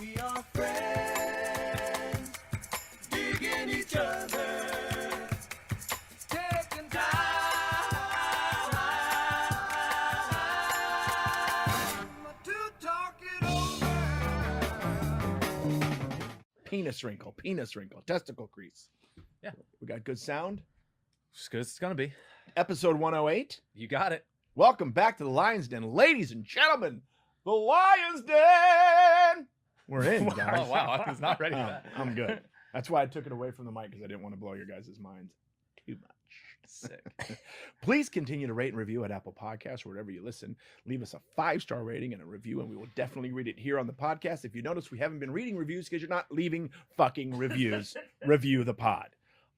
We are friends, digging each other, taking time to talk it over. Penis wrinkle, testicle crease. Yeah. We got good sound. As good as it's gonna be. Episode 108. You got it. Welcome back to the Lion's Den. Ladies and gentlemen, the Lion's Den! We're in, guys. Oh, wow. I was not ready for Oh, that. I'm good. That's why I took it away from the mic, because I didn't want to blow your guys' minds too much. Sick. Please continue to rate and review at Apple Podcasts or wherever you listen. Leave us a 5-star rating and a review, and we will definitely read it here on the podcast. If you notice, we haven't been reading reviews because you're not leaving fucking reviews. Review the pod.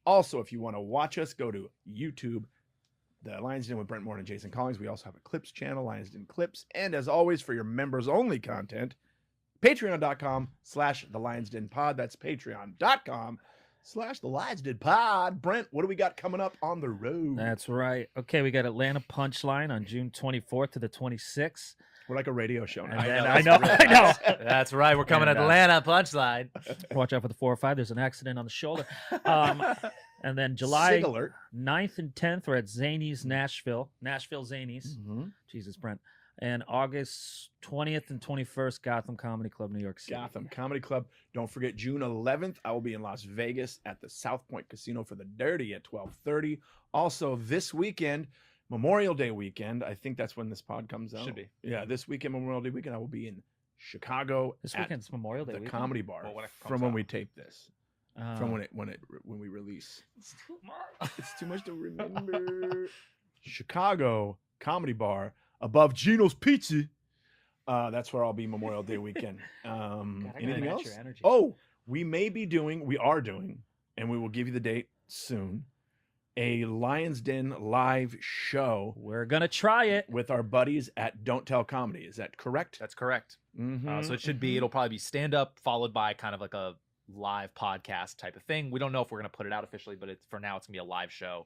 Also, if you want to watch us, go to YouTube, the Lion's Den with Brent Morin and Jason Collings. We also have a Clips channel, Lion's Den Clips. And as always, for your members-only content, patreon.com/the Lion's Den Pod. That's patreon.com/the Lion's Den Pod. Brent, what do we got coming up on the road? That's right. Okay, we got Atlanta Punchline on June 24th to the 26th. We're like a radio show now. And then, that's I know. That's right. We're coming And, to Atlanta Punchline. Watch out for the 405. There's an accident on the shoulder. And then July Sig alert. 9th and 10th, we're at Zanies, Nashville Zanies. Mm-hmm. Jesus, Brent. And August 20th and 21st, Gotham Comedy Club, New York City. Gotham Comedy Club. Don't forget, June 11th, I will be in Las Vegas at the South Point Casino for the Dirty at 12:30. Also, this weekend, Memorial Day weekend, I think that's when this pod comes out. Should be. Yeah, this weekend, Memorial Day weekend, I will be in Chicago This at weekend's Memorial Day the weekend. Comedy Bar Well, when it comes from when out. we tape this. Uh, From when we release. It's too much to remember. Chicago Comedy Bar above Gino's Pizza. That's where I'll be Memorial Day weekend. God, I gotta Anything match else? your energy. Oh, we are doing, and we will give you the date soon, a Lion's Den live show We're going to try it. with our buddies at Don't Tell Comedy. Is that correct? That's correct. Mhm. So it should be, it'll probably be stand up followed by kind of like a live podcast type of thing. We don't know if we're going to put it out officially, but for now it's going to be a live show.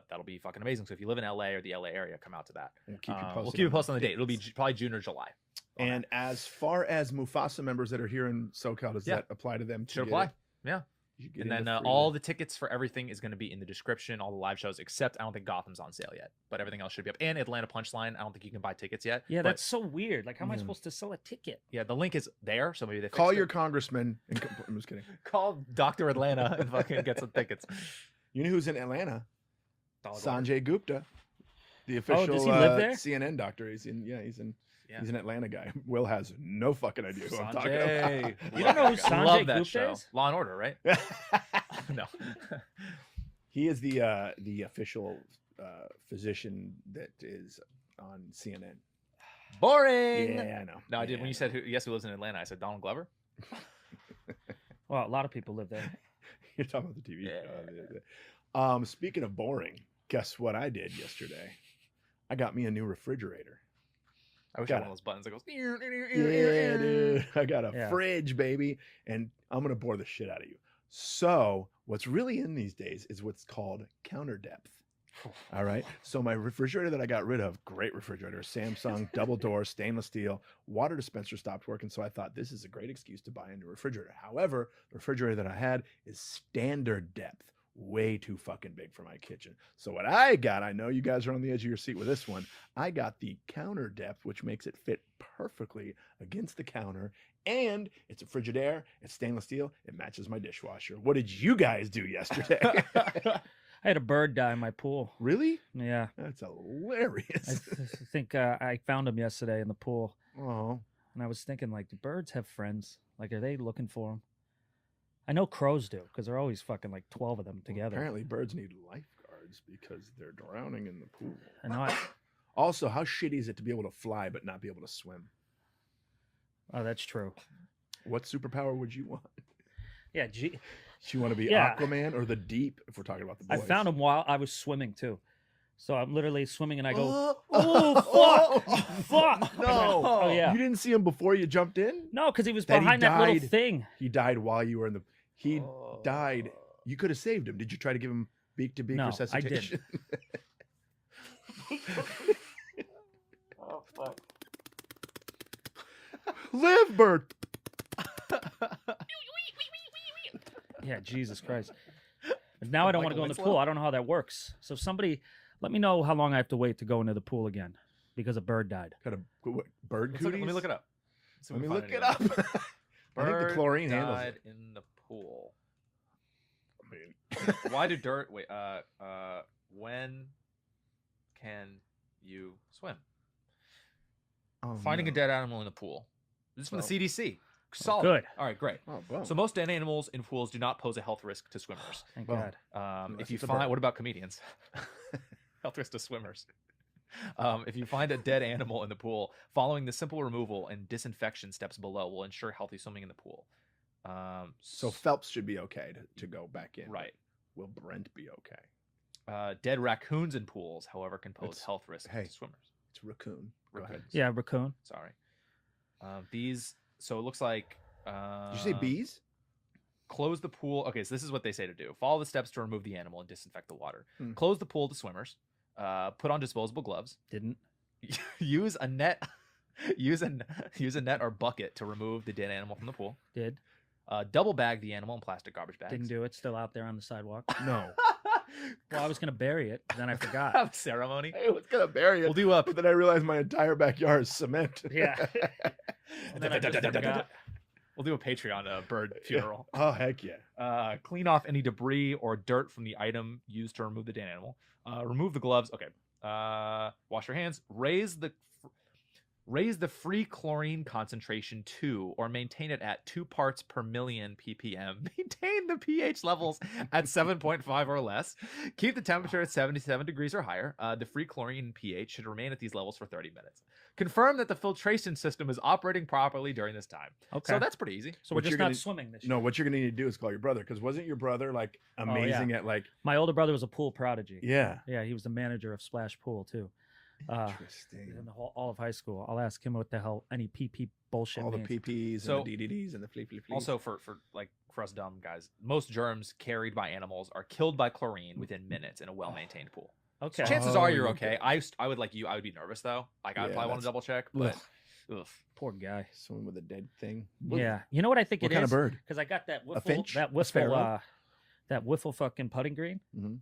That'll be fucking amazing. So if you live in LA or the LA area, come out to that. We'll keep you posted. We'll keep you posted on the date. It'll be probably June or July. And as far as Mufasa members that are here in SoCal, does Yeah. that apply to them? Should get apply. it? Yeah. You get And in then the free all rent? the tickets for everything is going to be in the description, all the live shows, except I don't think Gotham's on sale yet, but everything else should be up. And Atlanta Punchline, I don't think you can buy tickets yet. Yeah, but that's so weird. Like, how am I Mhm. supposed to sell a ticket? yeah, the link is there, so maybe they Call fixed your it. congressman. And I'm just kidding. Call Dr. Atlanta and fucking get some tickets. You know who's in Atlanta? Dollar. Sanjay Gupta, the official does he live there? CNN doctor. He's in Yeah. he's an Atlanta guy. Will has no fucking idea who I'm talking about. Sanjay. You don't know who I Sanjay love that Gupta show. is? Law and Order, right? No. He is the official physician that is on CNN. Boring. Yeah, I know. No, I did. When Yeah. you said who lives in Atlanta, I said Donald Glover. Well, a lot of people live there. You're talking about the TV. Yeah. Speaking of boring, guess what I did yesterday? I got me a new refrigerator. I wish I had one of those buttons that goes. Yeah, dude. I got a Yeah. fridge, baby, and I'm gonna bore the shit out of you. So, what's really in these days is what's called counter depth. All right. So my refrigerator that I got rid of, great refrigerator, Samsung, double door, stainless steel, water dispenser stopped working. So I thought this is a great excuse to buy a new refrigerator. However, the refrigerator that I had is standard depth, way too fucking big for my kitchen. So what I got, I know you guys are on the edge of your seat with this one. I got the counter depth, which makes it fit perfectly against the counter. And it's a Frigidaire, it's stainless steel, it matches my dishwasher. What did you guys do yesterday? I had a bird die in my pool. Really? Yeah. That's hilarious. I think I found him yesterday in the pool. Oh, And I was thinking, like, do birds have friends? Like, are they looking for them? I know crows do, because there are always fucking, like, 12 of them together. apparently birds need lifeguards because they're drowning in the pool. I know. Also, how shitty is it to be able to fly but not be able to swim? Oh, that's true. What superpower would you want? Yeah, Do you want to be Yeah. Aquaman or the Deep, if we're talking about the I boys? found him while I was swimming, too. So I'm literally swimming, and I go, oh, fuck! No. Oh, yeah. You didn't see him before you jumped in? No, because he was That he behind that little died. thing. He died while you were in the... He Oh. died. You could have saved him. Did you try to give him beak-to-beak No, I resuscitation? Oh, fuck. Live, bird! Yeah, Jesus Christ. Now I don't want to Michael go in the Winslow? pool. I don't know how that works. So somebody, let me know how long I have to wait to go into the pool again because a bird died. Got a what, bird Let me cooties? look it up. See if Let we me can look find it anything. up. I think the Bird chlorine handles died it. in the pool. I mean, Why do dirt? Wait. When can you swim? oh, Finding a no. dead animal in the pool. This is from Well, the CDC. Solid. good. All right, great. Oh, boom. So most dead animals in pools do not pose a health risk to swimmers. Thank Well, God. unless If you it's a find, bird. what about comedians? Health risk to swimmers. If you find a dead animal in the pool, following the simple removal and disinfection steps below will ensure healthy swimming in the pool. So Phelps should be okay to go back in. but Right. Will Brent be okay? Dead raccoons in pools, however, can pose It's- health risks hey. to swimmers. It's raccoon. Go ahead. Raccoons. Yeah, raccoon. Sorry. These. So it looks like. Did you say bees? Close the pool. Okay, so this is what they say to do. Follow the steps to remove the animal and disinfect the water. Hmm. Close the pool to swimmers. Put on disposable gloves. Didn't. Use a net. use a net or bucket to remove the dead animal from the pool. Did. Double bag the animal in plastic garbage bags. Didn't do it. Still out there on the sidewalk. No. Well, I was going to bury it. Then I forgot. Have a ceremony. I was gonna bury it. We'll do a. But then I realized my entire backyard is cement. Yeah. And then I just forgot. We'll do a Patreon bird funeral. Oh heck yeah. Clean off any debris or dirt from the item used to remove the dead animal. Remove the gloves. Okay. Wash your hands. Raise the free chlorine concentration to or maintain it at 2 parts per million ppm. Maintain the pH levels at 7.5 or less. Keep the temperature at 77 degrees or higher. The free chlorine pH should remain at these levels for 30 minutes. Confirm that the filtration system is operating properly during this time. Okay. So that's pretty easy. So we're What just you're not gonna- swimming this year. No, what you're gonna need to do is call your brother, because wasn't your brother like amazing at like My older brother was a pool prodigy. yeah. Yeah, he was the manager of Splash Pool too. Interesting. In the whole all of high school. I'll ask him what the hell any PP bullshit All the means. PPs So- and the DDDs and the fleep. Also, for us dumb guys, most germs carried by animals are killed by chlorine within minutes in a well-maintained pool. Okay. Chances Oh, are you're you're okay. okay. I would like you. I would be nervous though. Like I'd Yeah, probably want to that's- double check, but ugh. Poor guy. Someone with a dead thing. Yeah. You know what I think What it kind is? of bird? Because I got that wiffle, finch? that A wiffle, sparrow? that wiffle fucking putting green, Mhm.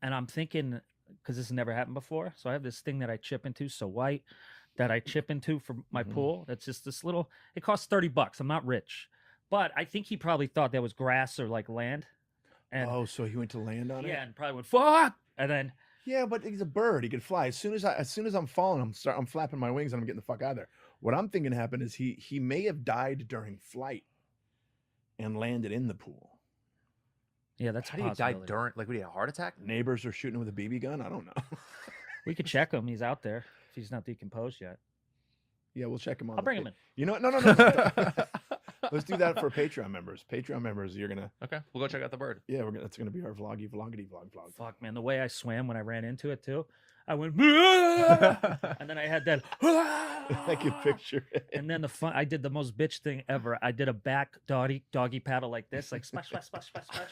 and I'm thinking because this has never happened before, so I have this thing that I chip into, so white, that I chip into for my Mhm. pool. That's just this little. It costs $30. I'm not rich, but I think he probably thought that was grass or like land, and Oh, so he went to land on it? yeah, and probably went fuck, and then Yeah, but he's a bird. He could fly. As soon as I'm falling, I'm flapping my wings and I'm getting the fuck out of there. What I'm thinking happened is he may have died during flight and landed in the pool. yeah, that's How a do you die possibility. during? Like, would he have a heart attack? Neighbors are shooting with a BB gun. I don't know. We could check him. He's out there if he's not decomposed yet. Yeah, we'll check him on. I'll bring him in. You know what? No. Let's do that for Patreon members. Patreon members, you're gonna. Okay, we'll go check out the bird. Yeah, that's gonna be our vloggity vlog. Fuck, man, the way I swam when I ran into it too, I went, and then I had that, I can picture it. and then I did the most bitch thing ever. I did a back doggy paddle like this, like splash, splash, splash, splash, splash,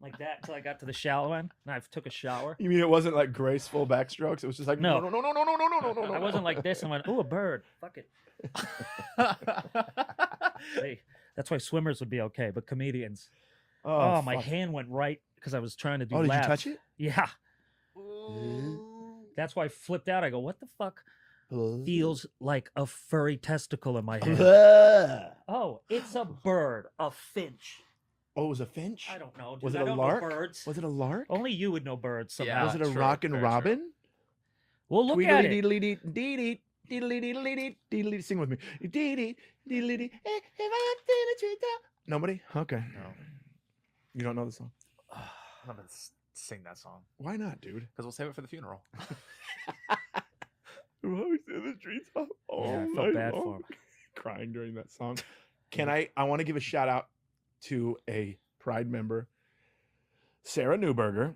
like that until I got to the shallow end. And I took a shower. You mean it wasn't like graceful backstrokes? It was just like No. no. I wasn't like this. I went, ooh, a bird. Fuck it. Hey, that's why swimmers would be okay, but comedians. Oh, my fuck. hand went right because I was trying to do. Oh, did laps. you touch it? Yeah. That's why I flipped out. I go, what the fuck feels like a furry testicle in my hand? Oh, it's a bird, a finch. Oh, it was a finch? I don't know. Dude. Was it I a don't know lark? birds. Was it a lark? Only you would know birds Yeah. somehow. Was it a true, rockin' very true. robin? We'll look at it. Tweedledee-dee-dee-dee-dee-dee-dee-dee-dee-dee-dee. Sing with me. Dee-dee-dee-dee-dee. If I up in a treetop. Nobody? Okay. No, You don't know the song? I'm not gonna sing that song Why not, dude? because we'll save it for the funeral. Always in the treetop. Yeah, I felt bad for him. Crying during that song. I want to give a shout out to a Pride member, Sarah Newberger,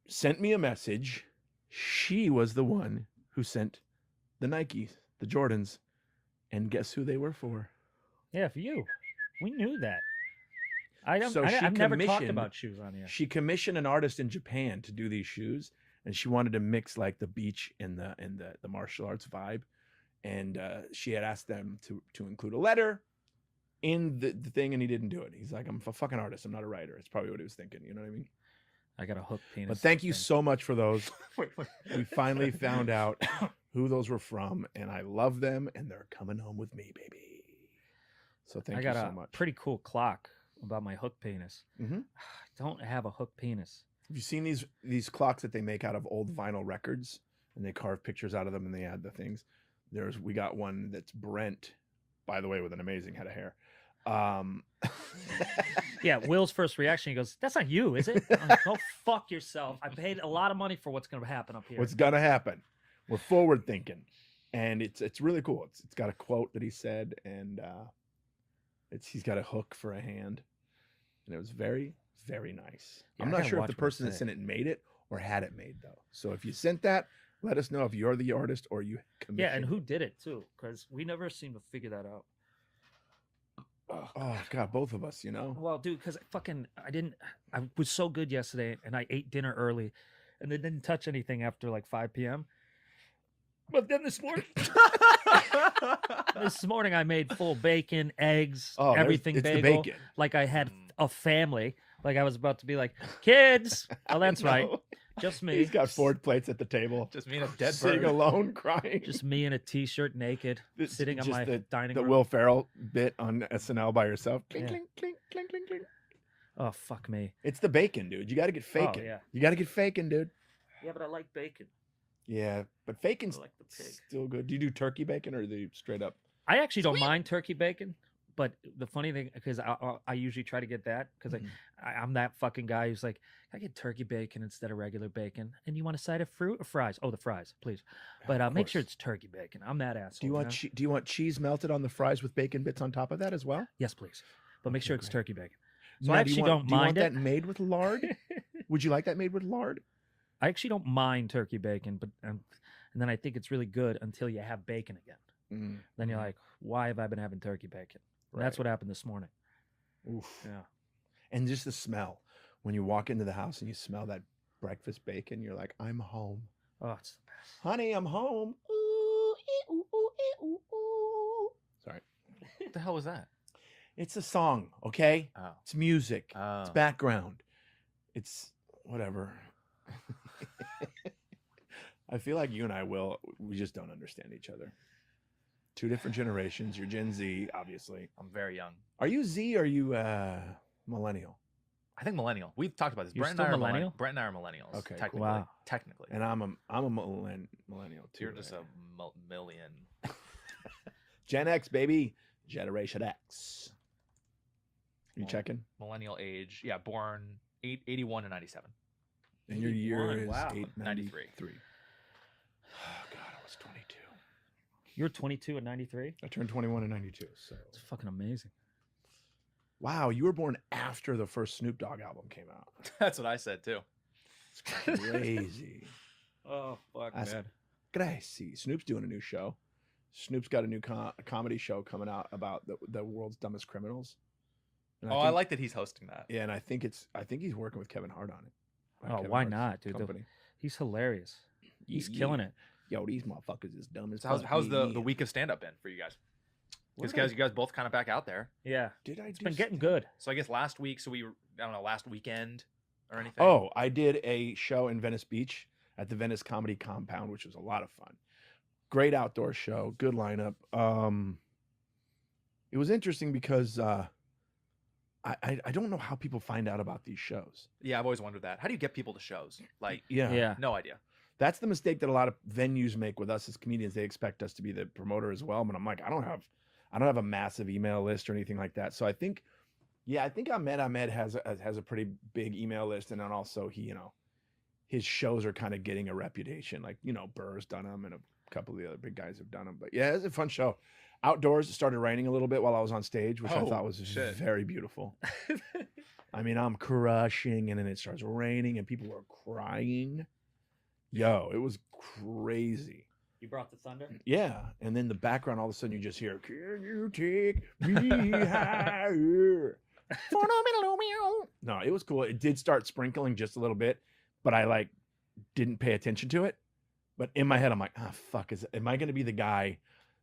sent me a message. She was the one who sent the Nikes, the Jordans, and guess who they were for? Yeah, for you. We knew that. So she I've never talked commissioned- about shoes on here. She commissioned an artist in Japan to do these shoes, and she wanted to mix like the beach and the martial arts vibe. And she had asked them to include a letter in the thing, and he didn't do it. He's like, I'm a fucking artist. I'm not a writer. It's probably what he was thinking. You know what I mean? I got a hook penis. But thank you thing. so much for those. Wait. We finally found out who those were from, and I love them, and they're coming home with me, baby. So thank I you got so a much. pretty cool clock about my hook penis. Mhm. I don't have a hook penis. Have you seen these clocks that they make out of old vinyl records, and they carve pictures out of them, and they add the things? We got one that's Brent, by the way, with an amazing head of hair. Yeah, Will's first reaction, he goes, "That's not you, is it?" I'm like, "Go fuck yourself. I paid a lot of money for what's going to happen up here." What's gonna happen? We're forward thinking, and it's really cool. It's got a quote that he said, and he's got a hook for a hand, and it was very, very nice. Yeah, I'm I not gotta sure if watch the what it person that said. sent it made it or had it made though. So if you sent that, let us know if you're the artist or you commissioned. Yeah, and who it. did it too? Because we never seem to figure that out. Oh God, both of us, you know. Well, dude, because I was so good yesterday, and I ate dinner early, and then didn't touch anything after like 5 p.m. But then this morning I made full bacon, eggs, Oh, everything it's the bagel, bacon. like I had a family, like I was about to be like, kids. Oh, that's right, No. just me. He's got 4 plates at the table, Just me and a dead sitting bird. alone, crying. Just me in a t-shirt, naked, This- sitting on just my dining the room. Will Ferrell bit on SNL by yourself. Clink, Yeah. clink, clink, clink, clink, clink. Oh, fuck me. It's the bacon, dude. You got to get faking. yeah. You got to get faking, dude. Yeah, but I like bacon. Yeah, but faken's I like the pig. still good. Do you do turkey bacon or do you straight up? I actually don't mind turkey bacon, but the funny thing, because I usually try to get that, because Mhm. I'm that fucking guy who's like, I get turkey bacon instead of regular bacon. And you want a side of fruit or fries? Oh, the fries, please. But Of make sure course. it's turkey bacon. I'm that asshole. Do you want know? do you want cheese melted on the fries with bacon bits on top of that as well? Yes, please. But make Okay, sure it's great. turkey bacon. So Now, I do you actually want- don't do you want mind it. that made with lard? Would you like that made with lard? I actually don't mind turkey bacon, but and then I think it's really good until you have bacon again. Mm, Then you're like, why have I been having turkey bacon? And that's right. what happened this morning. Oof. Yeah. And just the smell. When you walk into the house and you smell that breakfast bacon, you're like, I'm home. Oh, it's the best. Honey, I'm home. Ooh, ee, ooh, ooh, ee, ooh, ooh. Sorry. What the hell was that? It's a song, okay? Oh. It's music. Oh. It's background. It's whatever. I feel like you and I we just don't understand each other. 2 different generations. You're Gen Z, obviously. I'm very young. Are you Z or are you millennial? I think millennial. We've talked about this. You're Brent still and I are millennial? Brent and I are millennials. Okay, cool. technically. Wow. Technically. And I'm a millennial too. You're just right? a million. Gen X, baby. Generation X. You Well, checking? Millennial age. Yeah, born 81 and 97. And your year 81, is wow. 893. 93. Oh God, I was 22. You're 22 and 93? I turned 21 in 92. So It's fucking amazing. wow, you were born after the first Snoop Dogg album came out. That's what I said too. It's crazy. Oh, fuck, That's man. Crazy. Snoop's doing a new show. Snoop's got a new comedy show coming out about the world's dumbest criminals. And I think- like that he's hosting that. Yeah, and I think he's working with Kevin Hart on it. Oh, Kevin why Hart's not, dude? company. He's hilarious. He's Yeah, killing it. Yo, these motherfuckers is dumb as So fuck. how's the Yeah. week of stand up been for you guys? What Because did you guys both kind of back out there. Yeah. Did I It's do been getting stand- good. So I guess last week, I don't know, last weekend or anything. Oh, I did a show in Venice Beach at the Venice Comedy Compound, which was a lot of fun. Great outdoor show, good lineup. It was interesting because I don't know how people find out about these shows. Yeah, I've always wondered that. How do you get people to shows? Like, Yeah. no idea. That's the mistake that a lot of venues make with us as comedians. They expect us to be the promoter as well, but I'm like, I don't have a massive email list or anything like that. So I think Ahmed has a pretty big email list, and then also his shows are kind of getting a reputation. Like Burr's done them, and a couple of the other big guys have done them. But yeah, it was a fun show. Outdoors, it started raining a little bit while I was on stage, which I Oh, thought was shit. very beautiful. I mean, I'm crushing, and then it starts raining, and people are crying. Yo, it was crazy. You brought the thunder? Yeah, and then the background, all of a sudden, you just hear, "Can you take me higher?" No, it was cool. It did start sprinkling just a little bit, but I didn't pay attention to it. But in my head, I'm like, fuck, am I going to be the guy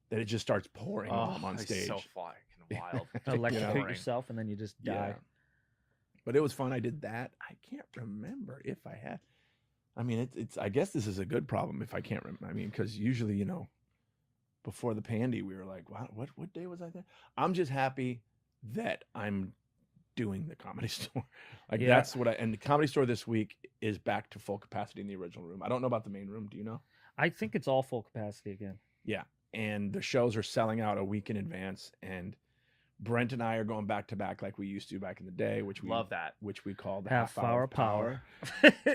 that it just starts pouring while I'm on he's stage? so fucking fucking wild. Electrocute boring. yourself and then you just die. Yeah. But it was fun. I did that. I can't remember if I had. I mean, it's. I guess this is a good problem if I can't remember. I mean, because usually, before the pandy, we were like, wow, what day was I there? I'm just happy that I'm doing the Comedy Store. Like Yeah. that's what and the Comedy Store this week is back to full capacity in the original room. I don't know about the main room. Do you know? I think it's all full capacity again. Yeah. And the shows are selling out a week in advance. And Brent and I are going back to back like we used to back in the day, which we Love that. which we called the Half hour power.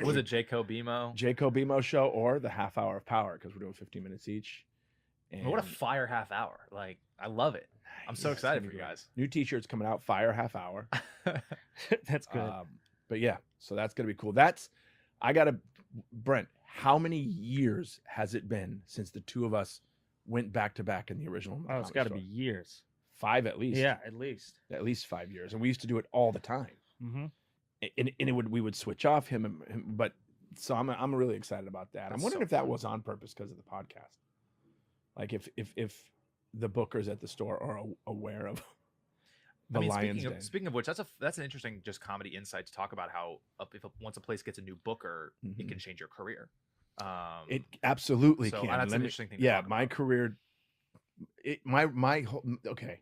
Was it Jaco Bimo? Jaco Bimo show or the half hour of power because we're doing 15 minutes each. And What a fire half hour. Like, I love it. I'm so Yes, it's excited gonna for be you great. guys. New t-shirts coming out, fire half hour. That's good. But yeah, so that's gonna be cool. Brent, how many years has it been since the two of us went back to back in the original? Oh, it's Comedy got to Store? be years. 5 at least. Yeah, at least. At least 5 years, and we used to do it all the time. Mm-hmm. And we would switch off him, but so I'm really excited about that. I'm That's wondering so if that fun. was on purpose because of the podcast. Like if the bookers at the store are aware of the Lions Den. speaking of which, that's an interesting just comedy insight to talk about how once a place gets a new booker, it Mhm. can change your career. It absolutely so can. that's Let an me- interesting thing. To Yeah, talk my about. career. My whole okay.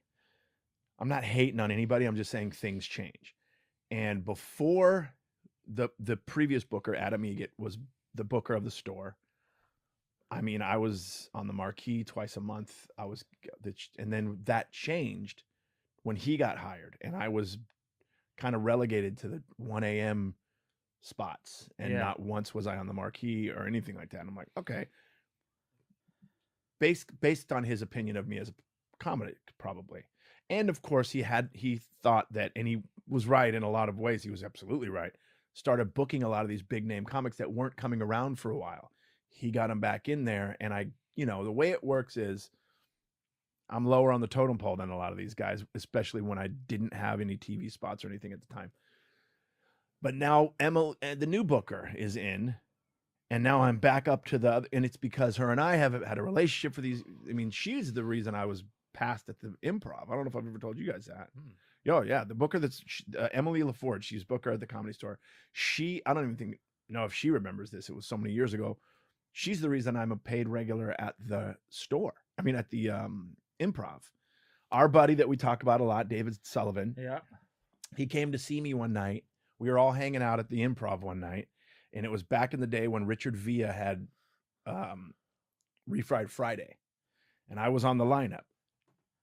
I'm not hating on anybody. I'm just saying things change. And before the previous booker, Adam Egget, was the booker of the store. I mean, I was on the marquee twice a month. And then that changed when he got hired, and I was kind of relegated to the 1 a.m. spots, and Yeah. not once was I on the marquee or anything like that. And I'm like, okay. Based on his opinion of me as a comedy, probably. And of course, he thought that, and he was right in a lot of ways. He was absolutely right. Started booking a lot of these big name comics that weren't coming around for a while. He got them back in there, and the way it works is I'm lower on the totem pole than a lot of these guys, especially when I didn't have any TV spots or anything at the time. But now the new booker is in, and now I'm back up to the other, and it's because her and I have had a relationship for these. I mean, she's the reason I was passed at the Improv. I don't know if I've ever told you guys that. Oh yeah, the booker that's Emily LaFord. She's booker at the Comedy Store. I don't even know if she remembers this. It was so many years ago. She's the reason I'm a paid regular at the store. I mean, at the Improv. Our buddy that we talk about a lot, David Sullivan. Yeah. He came to see me one night. We were all hanging out at the Improv one night, and it was back in the day when Richard Villa had Refried Friday, and I was on the lineup.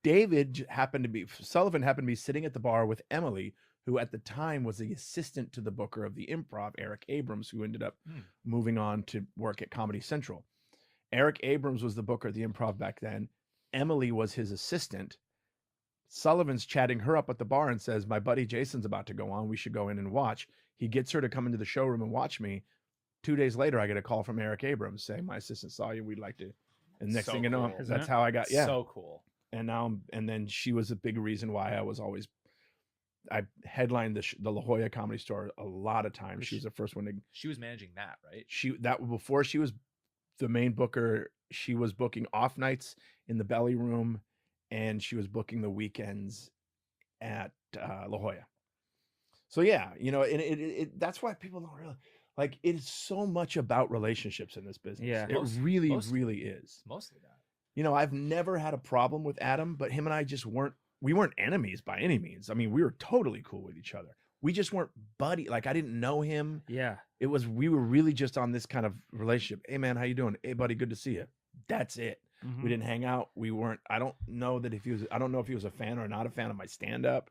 Sullivan happened to be sitting at the bar with Emily, who at the time was the assistant to the booker of the Improv, Eric Abrams, who ended up moving on to work at Comedy Central. Eric Abrams was the booker at the Improv back then. Emily was his assistant. Sullivan's chatting her up at the bar and says, my buddy Jason's about to go on. We should go in and watch. He gets her to come into the showroom and watch me. 2 days later, I get a call from Eric Abrams saying, my assistant saw you. We'd like to. And next So thing you know, cool. that's how I got, So cool. And then she was a big reason why I headlined the La Jolla Comedy Store a lot of times. She was the first one to. She was managing that, right? Before she was the main booker, she was booking off nights in the Belly Room, and she was booking the weekends at La Jolla. So yeah, and that's why people don't really like. It is so much about relationships in this business. Yeah. It really is. Mostly that. I've never had a problem with Adam, but him and I we weren't enemies by any means. I mean, we were totally cool with each other. We just weren't buddy. Like, I didn't know him. Yeah. We were really just on this kind of relationship. Hey man, how you doing? Hey buddy, good to see you. That's it. Mhm. We didn't hang out. I don't know if he was a fan or not a fan of my stand-up.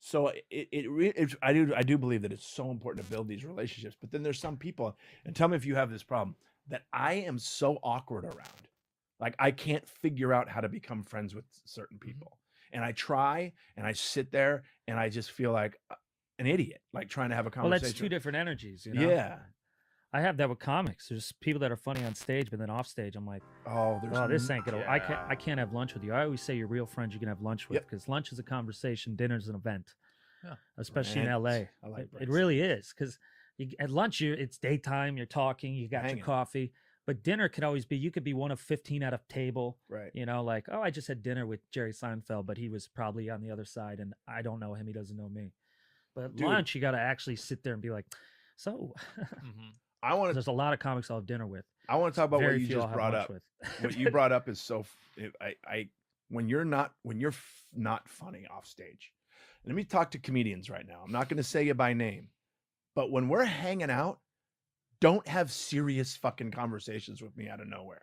So I do believe that it's so important to build these relationships. But then there's some people, and tell me if you have this problem, that I am so awkward around. Like, I can't figure out how to become friends with certain people. And I try, and I sit there, and I just feel like an idiot, like trying to have a Well, conversation. that's two different energies. You know? Yeah. I have that with comics. There's people that are funny on stage, but then off stage, I'm like, Oh, this ain't gonna. Yeah. I can't have lunch with you. I always say your real friends you can have lunch with, Yep. because lunch is a conversation, dinner's an event. Yeah. Especially in Brent. LA. I like It Brent. really is, because at lunch it's daytime. You're talking. You got Hanging. your coffee. But dinner could always be, you could be one of 15 at a table. Right. You know, like, oh, I just had dinner with Jerry Seinfeld, but he was probably on the other side and I don't know him. He doesn't know me. But Dude. lunch, you got to actually sit there and be like, so Mhm. I want to. there's a lot of comics I'll have dinner with. I want to talk about what Very you few just I'll have brought lunch up. with. What you brought up is so. When you're not funny off stage. Let me talk to comedians right now. I'm not going to say you by name, but when we're hanging out, don't have serious fucking conversations with me out of nowhere.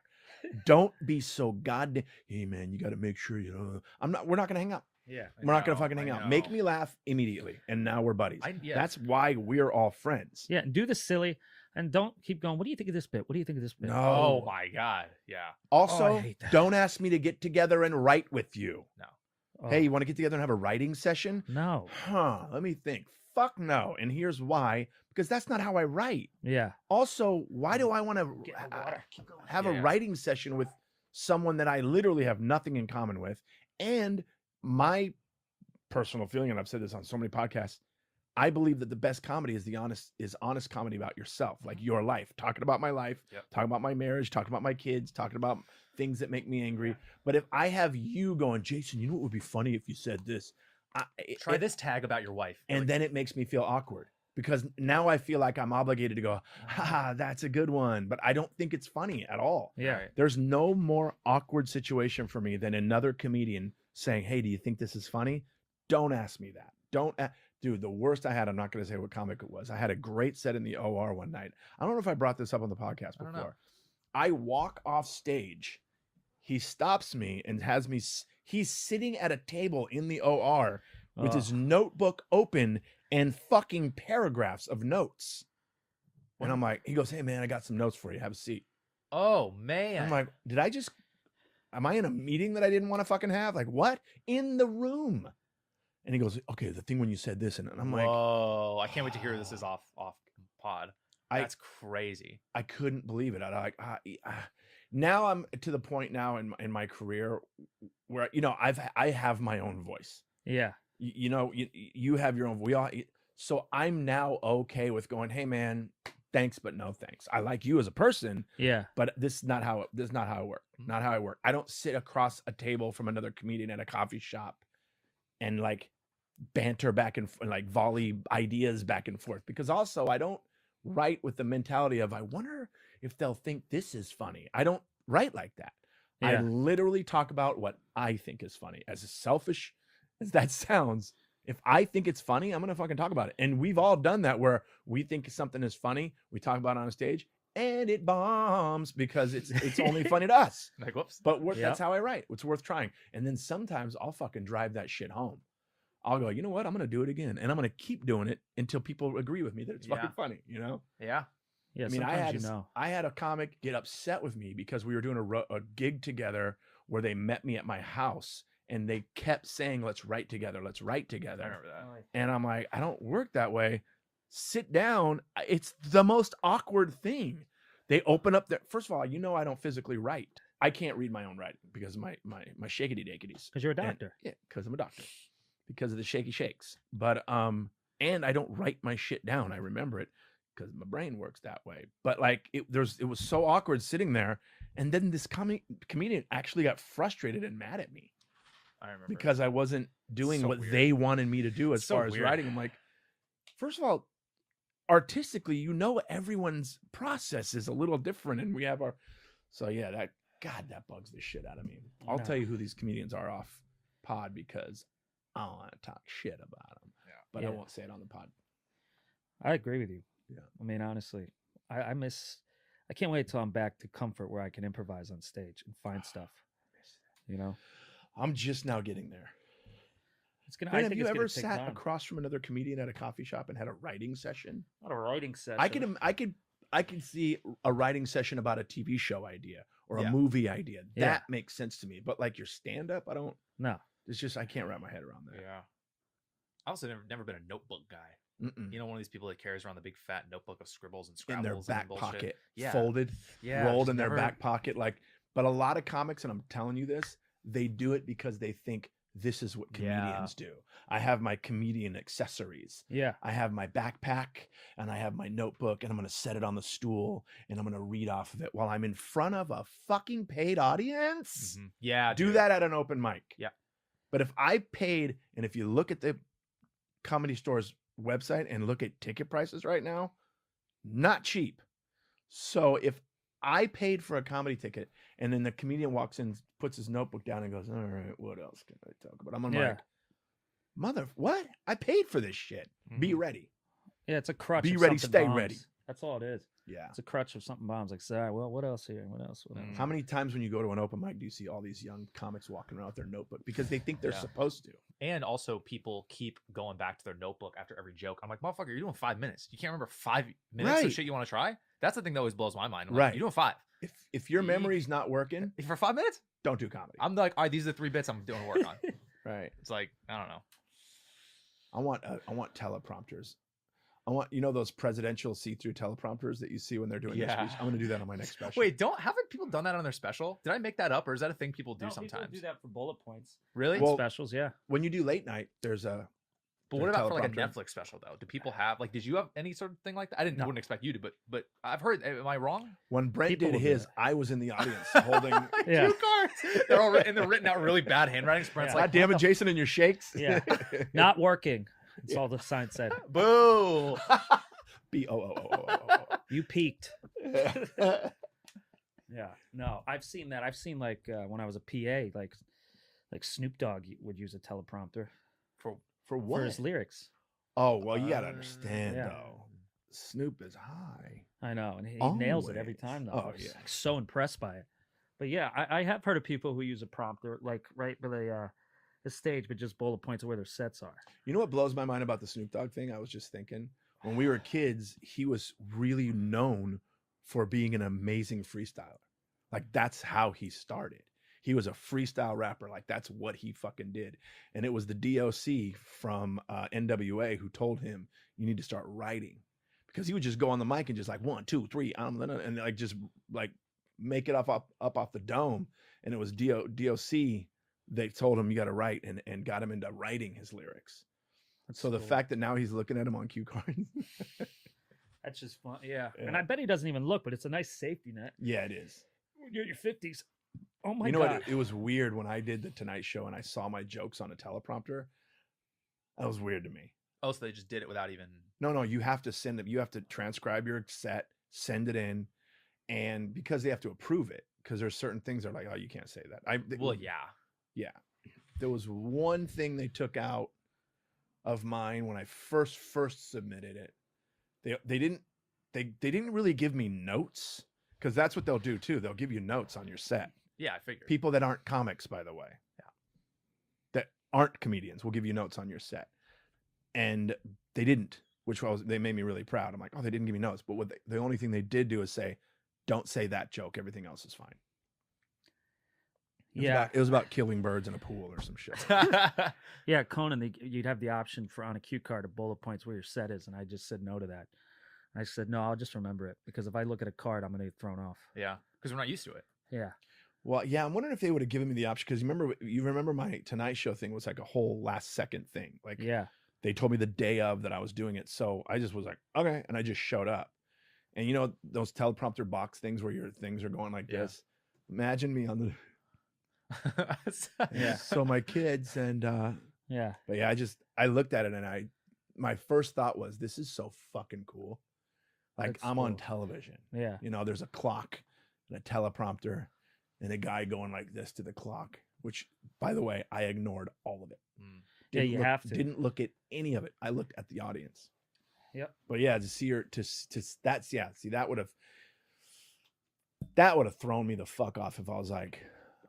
Don't be so goddamn. Hey man, you got to make sure you know. We're not going to hang out. Yeah. We're not going to know, fucking hang I out. Make know. me laugh immediately, and now we're buddies. Yeah. That's why we're all friends. Yeah. And do the silly and don't keep going. What do you think of this bit? What do you think of this bit? No. Oh my god. Yeah. Also, I hate that. don't ask me to get together and write with you. Oh, Hey, you want to get together and have a writing session? no. Huh, let me think. Fuck no. And here's why. Because that's not how I write. Yeah. Also, why do I want to Get the water. Keep going. have Yeah, a yeah. writing session with someone that I literally have nothing in common with? And my personal feeling, and I've said this on so many podcasts, I believe that the best comedy is honest comedy about yourself, like your life. Talking about my life, Yep. talking about my marriage, talking about my kids, talking about things that make me angry. But if I have you going, Jason, you know what would be funny if you said this? Try this tag about your wife. And then it makes me feel awkward because now I feel like I'm obligated to go, ha, that's a good one. But I don't think it's funny at all. Yeah. Right. There's no more awkward situation for me than another comedian saying, hey, do you think this is funny? Don't ask me that. Dude, the worst I had, I'm not going to say what comic it was. I had a great set in the OR one night. I don't know if I brought this up on the podcast I don't know. before. I walk off stage. He stops me and has me, he's sitting at a table in the OR with his notebook open and fucking paragraphs of notes. And I'm like, he goes, hey man, I got some notes for you. Have a seat. Oh man. I'm like, am I in a meeting that I didn't want to fucking have? Like what? In the room. And he goes, okay, the thing when you said this, and I'm like, whoa, I can't wait to hear this is off pod. That's crazy. I couldn't believe it. Now I'm to the point now in my career where, you know, I have my own voice. Yeah. You know, you have your own, so I'm now okay with going, hey man, thanks, but no thanks. I like you as a person, Yeah. but this is not how I work. Not how I work. I don't sit across a table from another comedian at a coffee shop and like banter back and like volley ideas back and forth, because also I don't write with the mentality of I wonder if they'll think this is funny. I don't write like that. I Yeah. literally talk about what I think is funny. As selfish as that sounds, if I think it's funny, I'm gonna fucking talk about it. And we've all done that where we think something is funny, we talk about it on a stage, and it bombs because it's only funny to us. Like whoops. But Yep. that's how I write. It's worth trying. And then sometimes I'll fucking drive that shit home. I'll go, you know what? I'm going to do it again. And I'm going to keep doing it until people agree with me that it's fucking Yeah. funny, you know? Yeah. Yeah. I mean, Sometimes I had a comic get upset with me because we were doing a gig together where they met me at my house and they kept saying, let's write together. Let's write I together. remember that. And I'm like, I don't work that way. Sit down. It's the most awkward thing. They open up their, first of all, you know, I don't physically write. I can't read my own writing because of my shakety dakities. because you're a doctor. Yeah, because I'm a doctor. Because of the shaky shakes. But and I don't write my shit down. I remember it because my brain works that way. But like it was so awkward sitting there. And then this comedian actually got frustrated and mad at me I remember. because I wasn't doing So what weird. they wanted me to do as So far as weird. writing. I'm like, first of all, artistically, you know, everyone's process is a little different, and we have our. So yeah, that bugs the shit out of me. I'll Yeah. tell you who these comedians are off pod because I don't want to talk shit about them. Yeah. But I Yeah. won't say it on the pod. I agree with you. Yeah. I mean, honestly, I can't wait till I'm back to comfort where I can improvise on stage and find stuff. You know, I'm just now getting there. it's gonna. Man, I have think you it's ever gonna take sat time. across from another comedian at a coffee shop and had a writing session? Not a writing session. I could see a writing session about a TV show idea or Yeah. a movie idea. Yeah. That makes sense to me. But like your stand up, I don't. No. It's just I can't wrap my head around that. Yeah. I also never been a notebook guy. Mm-mm. You know, one of these people that carries around the big fat notebook of scribbles and In scrabbles their and back bullshit. pocket, Yeah. folded, Yeah, rolled just in their never- back pocket. Like, but a lot of comics, and I'm telling you this, they do it because they think this is what Yeah. comedians do. I have my comedian accessories. Yeah. I have my backpack and I have my notebook and I'm going to set it on the stool and I'm going to read off of it while I'm in front of a fucking paid audience. Mhm. Yeah, Do dude. that at an open mic. Yeah. But if I paid, and if you look at the Comedy Store's website and look at ticket prices right now, not cheap. So if I paid for a comedy ticket and then the comedian walks in, puts his notebook down and goes, all right, what else can I talk about? I'm like, what? I paid for this shit. Be Mhm. ready. Yeah, it's a crutch. Be if ready, something stay bombs. ready. That's all it is. Yeah. It's a crutch if something bombs. Like, sorry, well, what else here? What else? What else? Mm. How many times when you go to an open mic do you see all these young comics walking around with their notebook because they think they're Yeah. supposed to? And also, people keep going back to their notebook after every joke. I'm like, motherfucker, you're doing 5 minutes. You can't remember 5 minutes Right. of shit you want to try? That's the thing that always blows my mind. I'm like, Right. You're doing 5. If your Ye- memory's not working, For 5 minutes? don't do comedy. I'm like, all right, these are the 3 bits I'm doing work on. Right. It's like, I don't know. I want teleprompters. I want those presidential see-through teleprompters that you see when they're doing their Yeah. speech. I'm going to do that on my next special. Wait, haven't people done that on their special? Did I make that up, or is that a thing people do No, sometimes? People do that for bullet points. Really? Well, Specials, yeah. when you do late night, there's a But what about for like a teleprompter. Netflix special though? Do people have like? Did you have any sort of thing like that? I No. wouldn't expect you to, but I've heard. Am I wrong? when Brent People did will do his, that. I was in the audience holding. Yeah. Cue cards. They're all and they're written out really bad handwriting. Brent's Yeah. God like, damn it, what the Jason, and your shakes. Yeah. Not working. That's all the sign said. f- Boo. B-O-O-O-O-O-O. You peaked. Yeah. No, I've seen that. I've seen like when I was a PA, like Snoop Dogg would use a teleprompter For For what? for his lyrics. Oh, well, you got to understand, Yeah. though. Snoop is high. I know, and he nails it every Always. time. Though, Oh, I was yeah. like, so impressed by it. But yeah, I have heard of people who use a prompter, like right by the stage, but just bullet points of where their sets are. You know what blows my mind about the Snoop Dogg thing? I was just thinking, when we were kids, he was really known for being an amazing freestyler. Like, that's how he started. He was a freestyle rapper. Like, that's what he fucking did. And it was the DOC from NWA who told him, you need to start writing. Because he would just go on the mic and just like 1, 2, 3, and like just like make it up off the dome. And it was DOC. They told him you got to write and got him into writing his lyrics. That's So the cool. fact that now he's looking at him on cue cards. That's just fun. Yeah. Yeah. And I bet he doesn't even look, but it's a nice safety net. Yeah, it is. When you're in your 50s. Oh my You know God. what? It was weird when I did the Tonight Show and I saw my jokes on a teleprompter. That was weird to me. oh, so they just did it without even. No, you have to send them. You have to transcribe your set, send it in, and because they have to approve it, because there's certain things that are like, oh, you can't say that. Well, yeah. Yeah. There was one thing they took out of mine when I first submitted it. They didn't really give me notes, because that's what they'll do too. They'll give you notes on your set. Yeah, I figured. People that aren't comics, by the way. Yeah. That aren't comedians will give you notes on your set. And they didn't, they made me really proud. I'm like, oh, they didn't give me notes. But the only thing they did do is say, don't say that joke. Everything else is fine. It was about killing birds in a pool or some shit. Yeah, Conan, you'd have the option for on a cue card of bullet points where your set is, and I just said no to that. I said no, I'll just remember it, because if I look at a card, I'm going to get thrown off. Yeah, because we're not used to it. Yeah, Well, yeah, I'm wondering if they would have given me the option, because you remember my Tonight Show thing was like a whole last second thing. Like, yeah, they told me the day of that I was doing it, so I just was like, okay, and I just showed up. And you know those teleprompter box things where your things are going like Yeah. this? Imagine me on the Yeah. So my kids and yeah. but yeah, I looked at it and my first thought was, this is so fucking cool. Like, That's I'm on cool. television. Yeah. You know, there's a clock and a teleprompter and a guy going like this to the clock, which, by the way, I ignored all of it. Mm. Yeah, Didn't you look- have to. Didn't look at any of it. I looked at the audience. Yep. But yeah, to see her that's see, that would have thrown me the fuck off if I was like,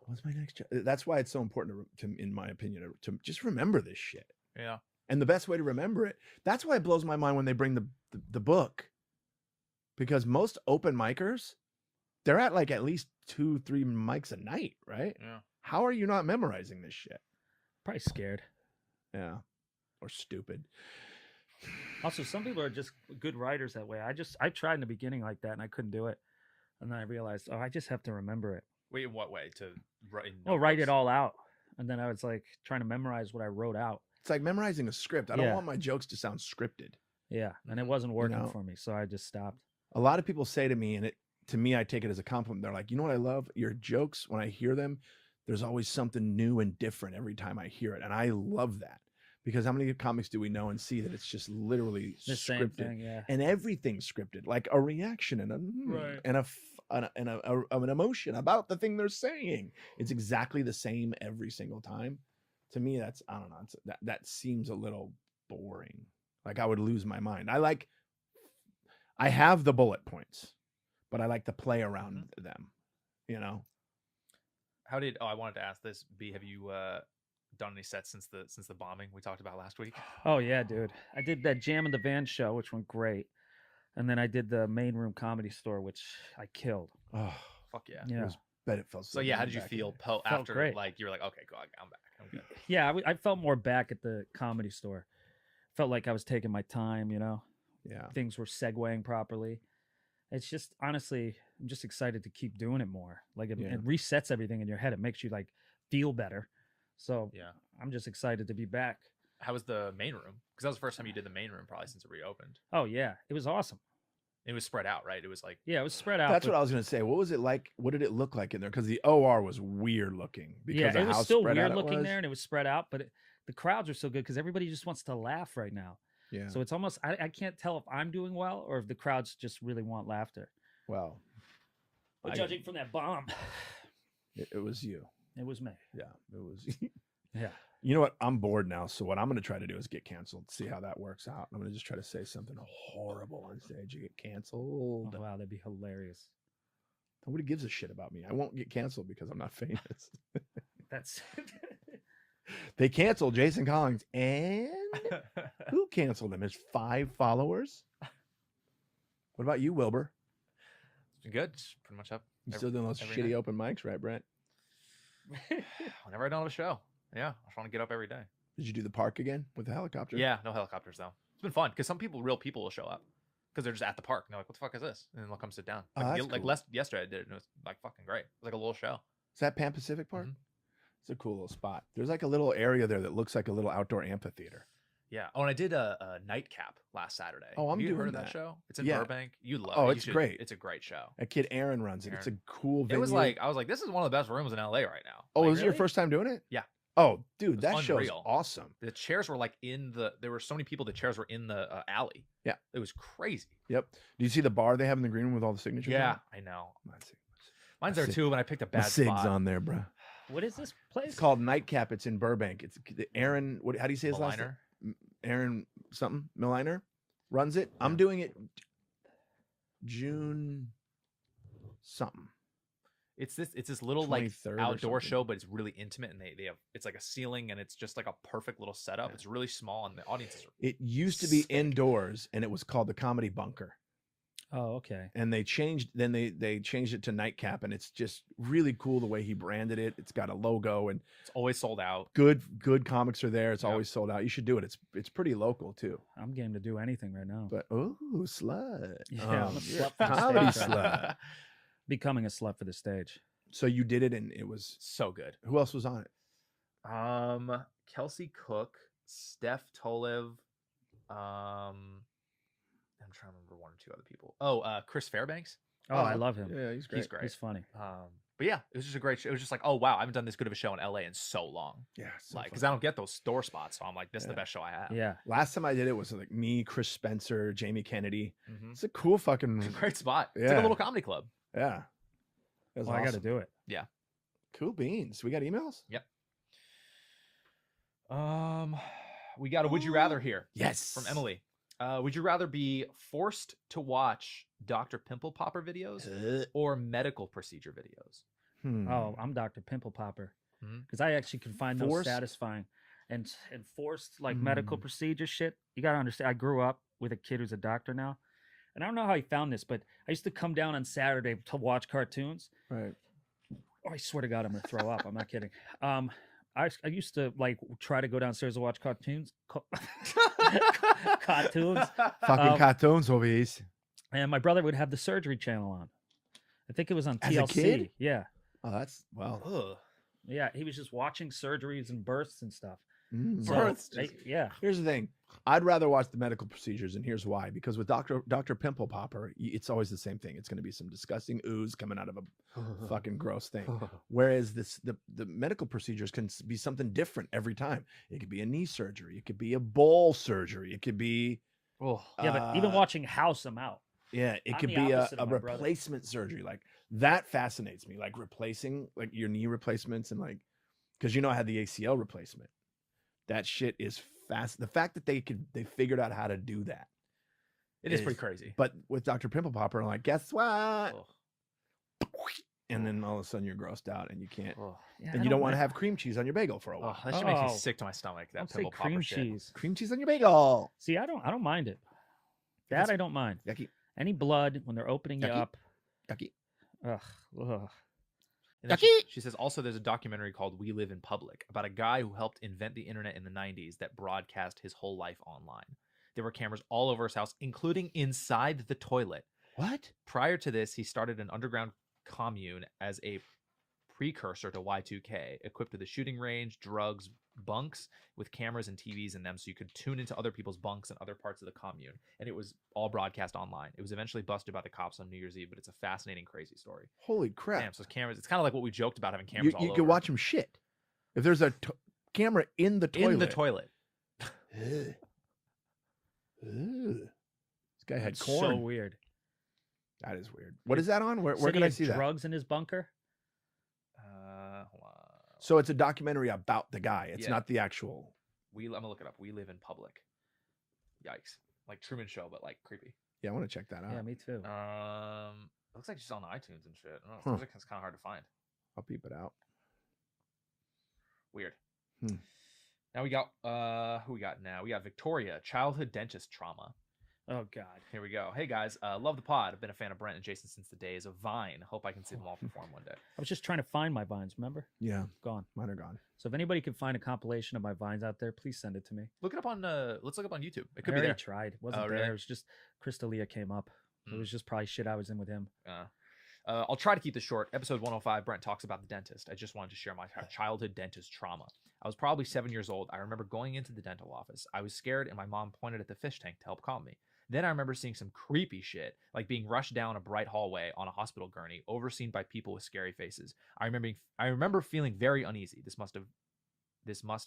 what's my next job? That's why it's so important to in my opinion, to just remember this shit. Yeah. And the best way to remember it, that's why it blows my mind when they bring the book. Because most open micers, they're at like at least 2-3 mics a night, right? Yeah. How are you not memorizing this shit? Probably scared. Yeah. Or stupid. Also, some people are just good writers that way. I tried in the beginning like that and I couldn't do it. And then I realized, oh, I just have to remember it. Wait, in what way? To write? Well, write it all out. and then I was like trying to memorize what I wrote out. It's like memorizing a script. I don't Yeah. want my jokes to sound scripted. Yeah, and it wasn't working know? for me, so I just stopped. A lot of people say to me, and to me, I take it as a compliment. They're like, you know what I love? Your jokes, when I hear them, there's always something new and different every time I hear it. And I love that, because how many comics do we know and see that it's just literally The same scripted? thing, yeah. And everything's scripted, like a reaction and Right. an emotion about the thing they're saying. It's exactly the same every single time. To me, that's, I don't know, that seems a little boring. Like I would lose my mind. I have the bullet points, but I like to play around them, you know? I wanted to ask this, B, have you done any sets since the bombing we talked about last week? Oh yeah, dude. I did that Jam in the Van show, which went great. And then I did the Main Room Comedy Store, which I killed. Oh, Fuck yeah. Yeah. bet it felt So yeah, how good did you back feel then. after great. like you were like, okay, go, I'm back. I'm good. Yeah, I felt more back at the Comedy Store. Felt like I was taking my time, you know. Yeah. Things were segueing properly. It's just, honestly, I'm just excited to keep doing it more. Like it resets everything in your head. It makes you like feel better. So Yeah. I'm just excited to be back. How was the main room? Because that was the first time you did the main room probably since it reopened. Oh yeah, it was awesome. It was spread out, right? It was like Yeah, it was spread out. That's but- what I was gonna say. What was it like? What did it look like in there? Because the OR was weird looking. Because Yeah, of it was how still spread weird out it looking was. there, and it was spread out. But the crowds are so good because everybody just wants to laugh right now. Yeah. So it's almost I can't tell if I'm doing well or if the crowds just really want laughter. Well, But I- judging from that bomb, it was you. it was me. Yeah, it was. Yeah. You know what? I'm bored now. So what I'm gonna try to do is get canceled. See how that works out. I'm gonna just try to say something horrible on stage. You get Oh, canceled. wow, that'd be hilarious. Nobody gives a shit about me. I won't get canceled because I'm not famous. That's They canceled Jason Collings, and who canceled him? His 5 followers. What about you, Wilbur? it's been good. Just pretty much up. You still doing those every shitty night. open mics, right, Brent? Whenever I don't have a show. Yeah. I just want to get up every day. Did you do the park again with the helicopter? Yeah, no helicopters though. It's been fun because some real people will show up because they're just at the park and they're like, what the fuck is this? And then they'll come sit down. Oh, Like, that's cool. yesterday I did it and it was like fucking great. It was like a little show. Is that Pan Pacific Park? Mhm. It's a cool little spot. There's like a little area there that looks like a little outdoor amphitheater. Yeah. Oh, and I did a nightcap last Saturday. Oh, I'm Have you doing heard of that that. show? It's in Yeah. Burbank. You love Oh, it. it's great. It's a great show. That kid Aaron runs it. It's a Aaron. cool It venue. was like I was like, this is one of the best rooms in LA right now. oh, Like, was it your really? first time doing it? Yeah. Oh, dude, was that show's unreal. awesome. The chairs were like there were so many people. The chairs were in the alley. Yeah. It was crazy. Yep. Do you see the bar they have in the green room with all the signatures? on Yeah, it? I know. My sig- Mine's there sig- too, but I picked a my bad sig's spot. on there, bro. what is this place? It's called Nightcap. It's in Burbank. It's the Aaron. What? How do you say his last name? Maliner. Aaron something Milliner runs it. I'm doing it June something. It's this little like 23rd or outdoor something. show, but it's really intimate, and they have it's like a ceiling, and it's just like a perfect little setup. It's really small, and the audiences are It used to be Sick. indoors, and it was called the Comedy Bunker. Oh, okay. And they changed. Then they changed it to Nightcap, and it's just really cool the way he branded it. It's got a logo, and it's always sold out. good comics are there. It's Yep. always sold out. You should do it. It's pretty local too. I'm game to do anything right now. But oh, slut. Yeah, I'm a you're slut for the comedy stage slut. Becoming a slut for the stage. So you did it, and it was. So good. Who else was on it? Kelsey Cook, Steph Tolev, I'm trying to remember one or two other people. Oh, Chris Fairbanks. Oh, I love him. Yeah, he's great. He's great. He's funny. But yeah, it was just a great show. It was just like, oh wow, I haven't done this good of a show in LA in so long. Yeah, so Like, fun. because I don't get those store spots, so I'm like, this is the Yeah. best show I have. Yeah. Last time I did it was like me, Chris Spencer, Jamie Kennedy. Mhm. It's a cool fucking. It's a great spot. It's like Yeah. a little comedy club. Yeah. It was Well, I got to awesome. do it. Cool beans. We got emails? We got a would you rather here Yes. from Emily. Would you rather be forced to watch Dr. Pimple Popper videos or medical procedure videos? Oh, I'm Dr. Pimple Popper Mhm. because I actually can find those Forced? satisfying and forced like medical procedure shit. You gotta understand. I grew up with a kid who's a doctor now, and I don't know how he found this, but I used to come down on Saturday to watch cartoons. Right. Oh, I swear to God, I'm gonna throw up. I'm not kidding. I used to like try to go downstairs to watch cartoons. Cartoons. Fucking cartoons over here. And my brother would have the surgery channel on. I think it was on As a TLC. kid? Yeah. Oh, that's well. Ugh. Yeah, he was just watching surgeries and births and stuff. Mm. So, Births, yeah. Here's the thing. I'd rather watch the medical procedures, and here's why. Because with Dr. Pimple Popper, it's always the same thing. It's going to be some disgusting ooze coming out of a fucking gross thing. Whereas the medical procedures can be something different every time. It could be a knee surgery. It could be a ball surgery. It could be Oh, Yeah, but even watching House, I'm out. it I'm could the be a opposite of my brother. replacement surgery. Like that fascinates me. Like replacing like your knee replacements and like because I had the ACL replacement. That shit is fast. The fact that they figured out how to do that. it is pretty crazy. But with Dr. Pimple Popper, I'm like, guess what? Oh, And then all of a sudden you're grossed out and you can't. oh, Yeah, And you don't want to have cream cheese on your bagel for a oh, while. that shit makes me Oh. sick to my stomach. That I'll say pimple popper cream shit. cheese. Cream cheese on your bagel. See, I don't mind it. It's- That I don't mind. Yucky. Any blood when they're opening you Yucky. up. Yucky. Ugh. And then she says also there's a documentary called We Live in Public about a guy who helped invent the internet in the 90s that broadcast his whole life online. There were cameras all over his house, including inside the toilet. What? Prior to this, he started an underground commune as a precursor to Y2K, equipped with a shooting range, drugs, bunks with cameras and TVs in them so you could tune into other people's bunks and other parts of the commune. And it was all broadcast online. It was eventually busted by the cops on New Year's Eve, but it's a fascinating, crazy story. Holy crap. Damn, so cameras, it's kind of like what we joked about having cameras all You over. can watch him shit. If there's a camera in the toilet. in the toilet. Ugh. Ugh. This guy had It's corn. so weird. That is weird. What is that on? Where Said he can I had see that? drugs in his bunker? Hold on. So it's a documentary about the guy. It's Yeah. not the actual. I'm gonna look it up. We Live in Public. Yikes! Like Truman Show, but like creepy. Yeah, I want to check that out. Yeah, me too. It looks like it's on iTunes and shit. I don't know. Huh. It seems like it's kind of hard to find. I'll peep it out. Weird. Hmm. Now we got who we got now? We got Victoria, childhood dentist trauma. Oh God. Here we go. Hey guys, love the pod. I've been a fan of Brent and Jason since the days of Vine. Hope I can see them all perform one day. I was just trying to find my vines, remember? Yeah, Gone. mine are gone. So if anybody can find a compilation of my vines out there, please send it to me. Look it up on. Let's look up on YouTube. It I could be already there. tried. It wasn't Oh, there. really? It was just Crystalia came up. It Mm. was just probably shit I was in with him. I'll try to keep this short. Episode 105, Brent talks about the dentist. I just wanted to share my childhood dentist trauma. I was probably 7 years old. I remember going into the dental office. I was scared, and my mom pointed at the fish tank to help calm me. Then I remember seeing some creepy shit, like being rushed down a bright hallway on a hospital gurney, overseen by people with scary faces. I remember feeling very uneasy. This must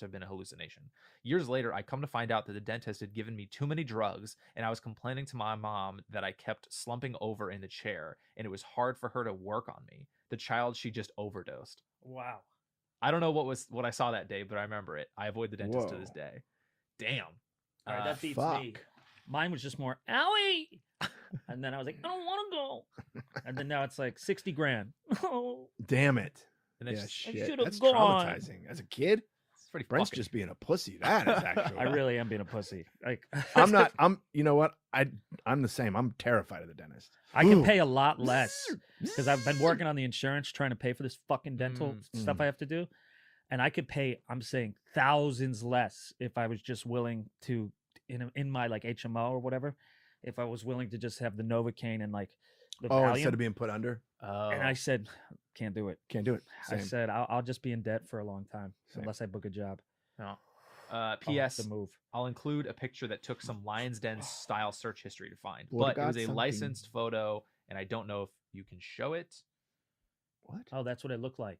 have been a hallucination. Years later, I come to find out that the dentist had given me too many drugs, and I was complaining to my mom that I kept slumping over in the chair, and it was hard for her to work on me. The child she just overdosed. Wow. I don't know what I saw that day, but I remember it. I avoid the dentist to this Whoa. day. Damn. All right, that beats me. fuck. Mine was just more owie. And then I was like, I don't want to go. And then now it's like 60 grand. Oh, Damn it. And then Yeah, just, shit. should've That's gone. traumatizing. As a kid, it's pretty Brent's fucking- just being a pussy. That is actually. I really am being a pussy. Like I'm not. You know what? I'm the same. I'm terrified of the dentist. I can Ooh. pay a lot less because I've been working on the insurance trying to pay for this fucking dental stuff I have to do. And I could pay, I'm saying, thousands less if I was just willing to, in my like HMO or whatever, if I was willing to just have the Novocaine and like the Oh, Valium. instead of being put under, Oh. And I said, can't do it. can't do it. I Same. said, I'll just be in debt for a long time Same. unless I book a job. No. I'll have P.S. to move. I'll include a picture that took some Lion's Den style search history to find, Would've but it was got a something. licensed photo, and I don't know if you can show it. What? Oh, that's what it looked like.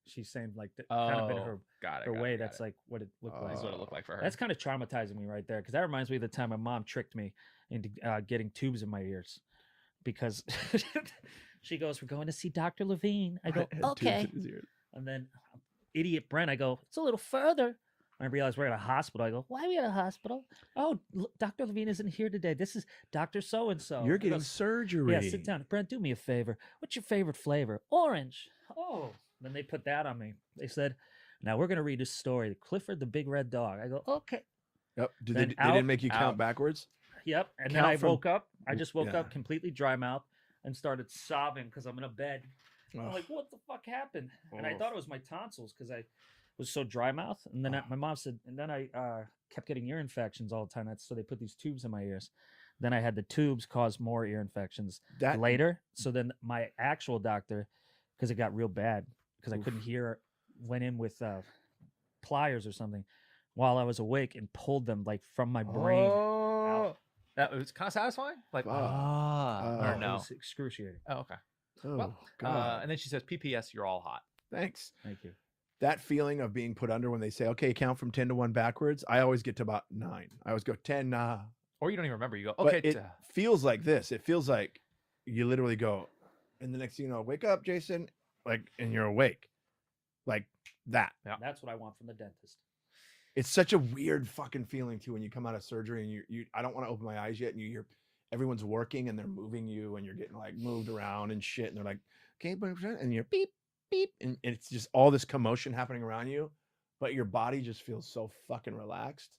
She's saying like kind of in her, got it. her got way. it, got That's it. like what it looked This like. is what it looked like for her. That's kind of traumatizing me right there because that reminds me of the time my mom tricked me into getting tubes in my ears because she goes, "We're going to see Dr. Levine." I go, Had tubes "Okay," in his ears. and then idiot Brent, I go, "It's a little further." I realize we're at a hospital. I go, "Why are we at a hospital?" "Oh, Dr. Levine isn't here today. This is Dr. So and So." You're getting surgery. Yeah, sit down. Brent, do me a favor. What's your favorite flavor? Orange. Oh. Then they put that on me. They said, now we're going to read a story. Clifford the Big Red Dog. I go, okay. Yep. They Then didn't make you count out. backwards. Yep. And Count then I from- woke up. I just woke yeah. up completely dry mouth and started sobbing because I'm in a bed. I'm Ugh. like, what the fuck happened? And I Ugh. thought it was my tonsils because I was so dry mouth. And then my mom said, and then I kept getting ear infections all the time. So they put these tubes in my ears. Then I had the tubes cause more ear infections later. So then my actual doctor, because it got real bad, because I couldn't hear went in with pliers or something while I was awake and pulled them like from my brain. Oh, that was kind of satisfying. Like, Fuck. or It no? was excruciating. Oh, okay. Oh Well, God. and then she says, "PPS, you're all hot." Thanks. Thank you. That feeling of being put under when they say, "Okay, count from 10 to 1 backwards," I always get to about 9. I always go 10. Or you don't even remember. You go, But "Okay." it feels like this. It feels like you literally go, and the next thing you know, wake up, Jason, like, and you're awake, like that. Yeah. That's what I want from the dentist. It's such a weird fucking feeling too when you come out of surgery and you I don't want to open my eyes yet, and you hear everyone's working and they're moving you and you're getting like moved around and shit, and they're like, "Okay," and you're beep beep, and it's just all this commotion happening around you, but your body just feels so fucking relaxed.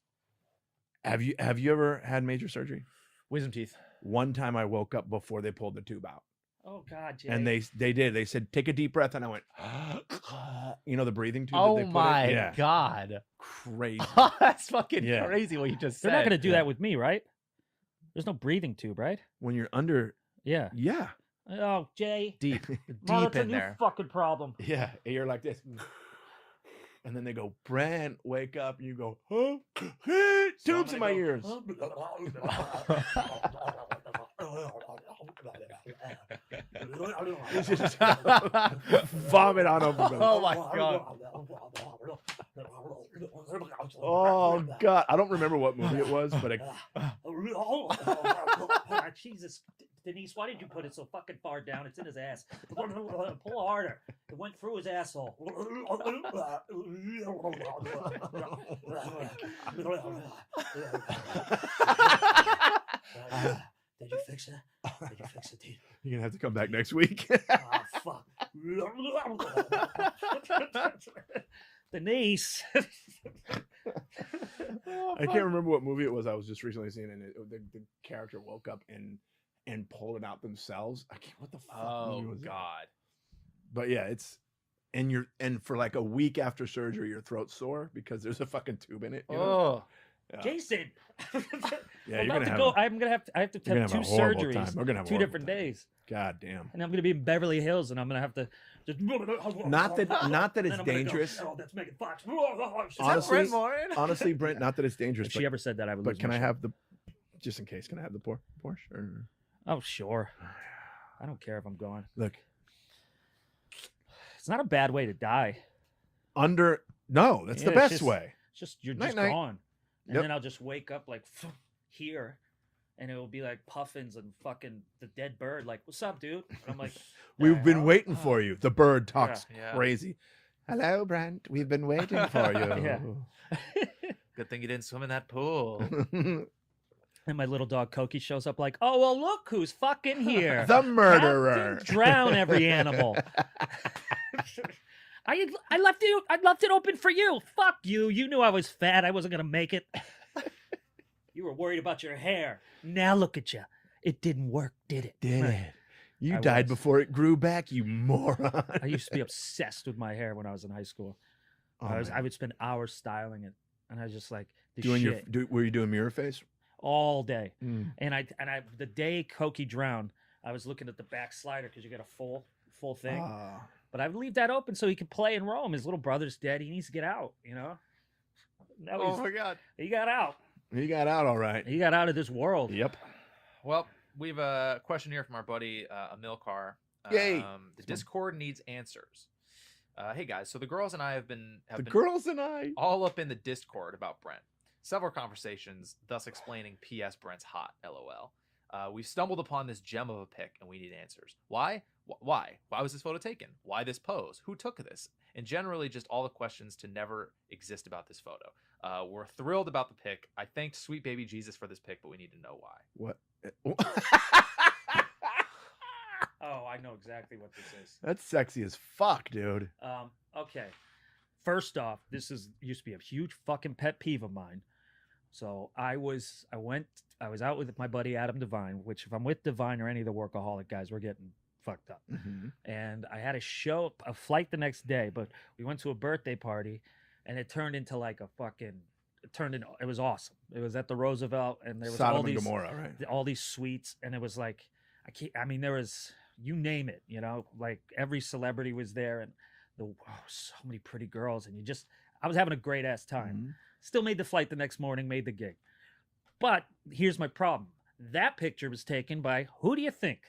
Have you ever had major surgery? Wisdom teeth. One time I woke up before they pulled the tube out. Oh God, Jay. And they did. They said, "Take a deep breath," and I went, you know, the breathing tube. Oh that they put my in? Yeah. God. Crazy. That's fucking Yeah. crazy what you just said. They're not gonna do that with me, right? There's no breathing tube, right? When you're under, Yeah. yeah, Oh, Jay. deep, Well, deep that's a in new there. fucking problem. yeah, and you're like this, and then they go, "Brent, wake up," and you go, "Huh?" Tubes in my ears. It's just vomit on over. Oh my God. Oh God, I don't remember what movie it was, but Jesus, Denise, why did you put it so fucking far down? It's in his ass. Pull harder. It went through his asshole. Did you fix it? Did you fix it, dude? you're gonna have to come back next week. Ah, fuck. Denise. I can't remember what movie it was. I was just recently seeing, and the character woke up and pulled it out themselves. I can't. What the fuck movie Oh was that? God. But yeah, it's and for like a week after surgery, your throat's sore because there's a fucking tube in it. You know? Oh. Yeah. Jason. Yeah, I'm you're about gonna to have. go. I'm gonna have to. I have to You're have gonna two have a horrible surgeries, time. We're gonna have a two horrible different time. days, God damn. and I'm gonna be in Beverly Hills, and I'm gonna have to. Just, Not that and it's then I'm gonna go, dangerous. oh, that's Megan Fox. Is that Honestly- Brent Morin? Honestly, Brent, not that it's dangerous, If she ever said that, I would. but lose can my I shit. have the, just in case, can I have the Porsche? Or, Oh sure. I don't care if I'm going. look, It's not a bad way to die. no, that's the Yeah, it's best just- way. It's just you're Night, just night. gone, and Yep. then I'll just wake up like here, and it will be like puffins and fucking the dead bird. Like, what's up, dude? And I'm like, We've "The been hell?" waiting for you. The bird talks Yeah. crazy. Hello, Brent. We've been waiting for Yeah. Good thing you didn't swim in that pool. you. And my little dog Koki shows up like, oh well, look who's fucking here. The murderer. Captain Drown every animal. I left it open for you. Fuck you. You knew I was fat. I wasn't gonna make it. You were worried about your hair. Now look at you. It didn't work, did it? Did it? You I died was. before it grew back, you moron. I used to be obsessed with my hair when I was in high school. Oh, I man. would spend hours styling it, and I was just like, this doing shit were you doing mirror face? all day. Mm. And I the day Koki drowned, I was looking at the back slider because you get a full thing. Ah. But I would leave that open so he could play and roam. His little brother's dead. He needs to get out, you know? Now Oh my God. he got out. You got out all right. He got out of this world. Yep. Well, we have a question here from our buddy Amilcar. Yay. The Discord needs answers. Hey guys, so the girls and I have been Girls and I. all up in the Discord about Brent. Several conversations, thus explaining P.S. Brent's hot. LOL. We've stumbled upon this gem of a pic, and we need answers. Why? Why? Why was this photo taken? Why this pose? Who took this? And generally, just all the questions to never exist about this photo. We're thrilled about the pic. I thanked Sweet Baby Jesus for this pic, but we need to know why. What? Oh, I know exactly what this is. That's sexy as fuck, dude. Okay. First off, this used to be a huge fucking pet peeve of mine. So I was out with my buddy Adam Devine, which if I'm with Devine or any of the workaholic guys, we're getting fucked up. Mm-hmm. And I had a flight the next day, but we went to a birthday party, and it turned into like it was awesome. It was at the Roosevelt, and there was Sodom all and these Gomorrah, right? all these suites, and it was like there was, you name it, you know, like every celebrity was there, and so many pretty girls, and I was having a great ass time. Mhm. Still made the flight the next morning, made the gig. But here's my problem. That picture was taken by, who do you think?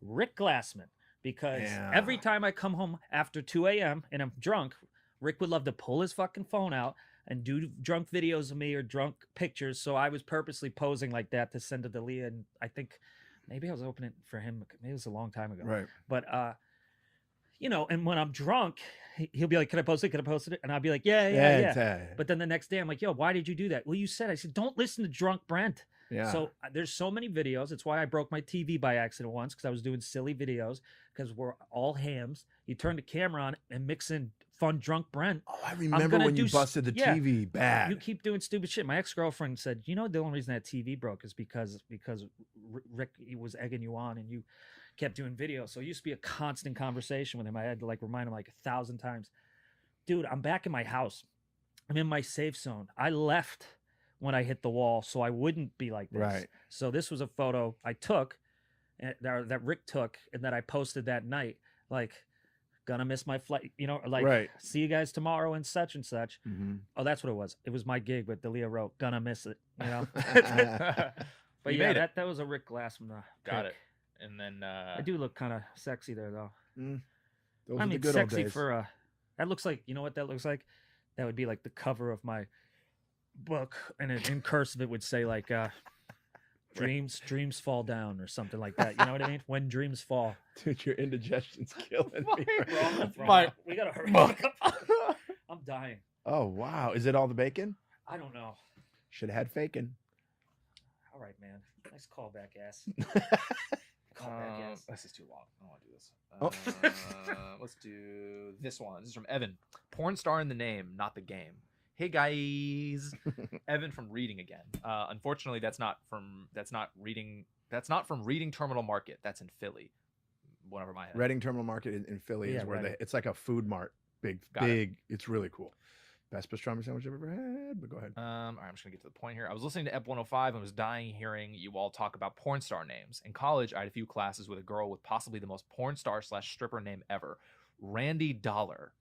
Rick Glassman. Because every Yeah. time I come home after 2 a.m. and I'm drunk, Rick would love to pull his fucking phone out and do drunk videos of me or drunk pictures. So I was purposely posing like that to send to Dalia. And I think maybe I was opening it for him. Maybe it was a long time ago. Right. But, and when I'm drunk, he'll be like, can I post it? Can I post it? And I'll be like, yeah. But then the next day I'm like, yo, why did you do that? Well, you said, I said, don't listen to drunk Brent. Yeah. So there's so many videos. It's why I broke my TV by accident once, because I was doing silly videos, because we're all hams. You turn the camera on and mix in fun drunk Brent. Oh, I remember gonna when you do s- busted the yeah. TV bad. You keep doing stupid shit. My ex-girlfriend said, the only reason that TV broke is because Rick, he was egging you on and you kept doing videos. So it used to be a constant conversation with him. I had to remind him 1,000 times. Dude, I'm back in my house. I'm in my safe zone. I left when I hit the wall so I wouldn't be like this. Right. So this was a photo I took, that Rick took, and that I posted that night. Gonna miss my flight, Right. see you guys tomorrow and such and such. Mhm. Oh, that's what it was. It was my gig, but Dalia wrote, gonna miss it, But You yeah, made it. that was a Rick Glassman Got pick. it. And then I do look kind of sexy there, though. Those I are mean, the good sexy old days. for a. That looks like, you know what that looks like? That would be like the cover of my book, and in cursive it would say dreams fall down or something like that. You know what I mean? When dreams fall. Dude, your indigestion's killing me. We gotta hurry up. I'm dying. Oh wow, is it all the bacon? I don't know. Should have had fakin. All right, man. Nice callback, ass. This is too long. I don't want to do this. Oh. Let's do this one. This is from Evan. Porn star in the name, not the game. Hey guys, Evan from Reading again. Unfortunately, that's not from Reading Terminal Market. That's in Philly. One over my head. Reading Terminal Market in Philly Yeah, is where Reading. it's like a food mart. Big. It's really cool. Best pastrami sandwich I've ever had. But go ahead. All right, I'm just gonna get to the point here. I was listening to EP 105 and was dying hearing you all talk about porn star names. In college, I had a few classes with a girl with possibly the most porn star / stripper name ever, Randy Dollar.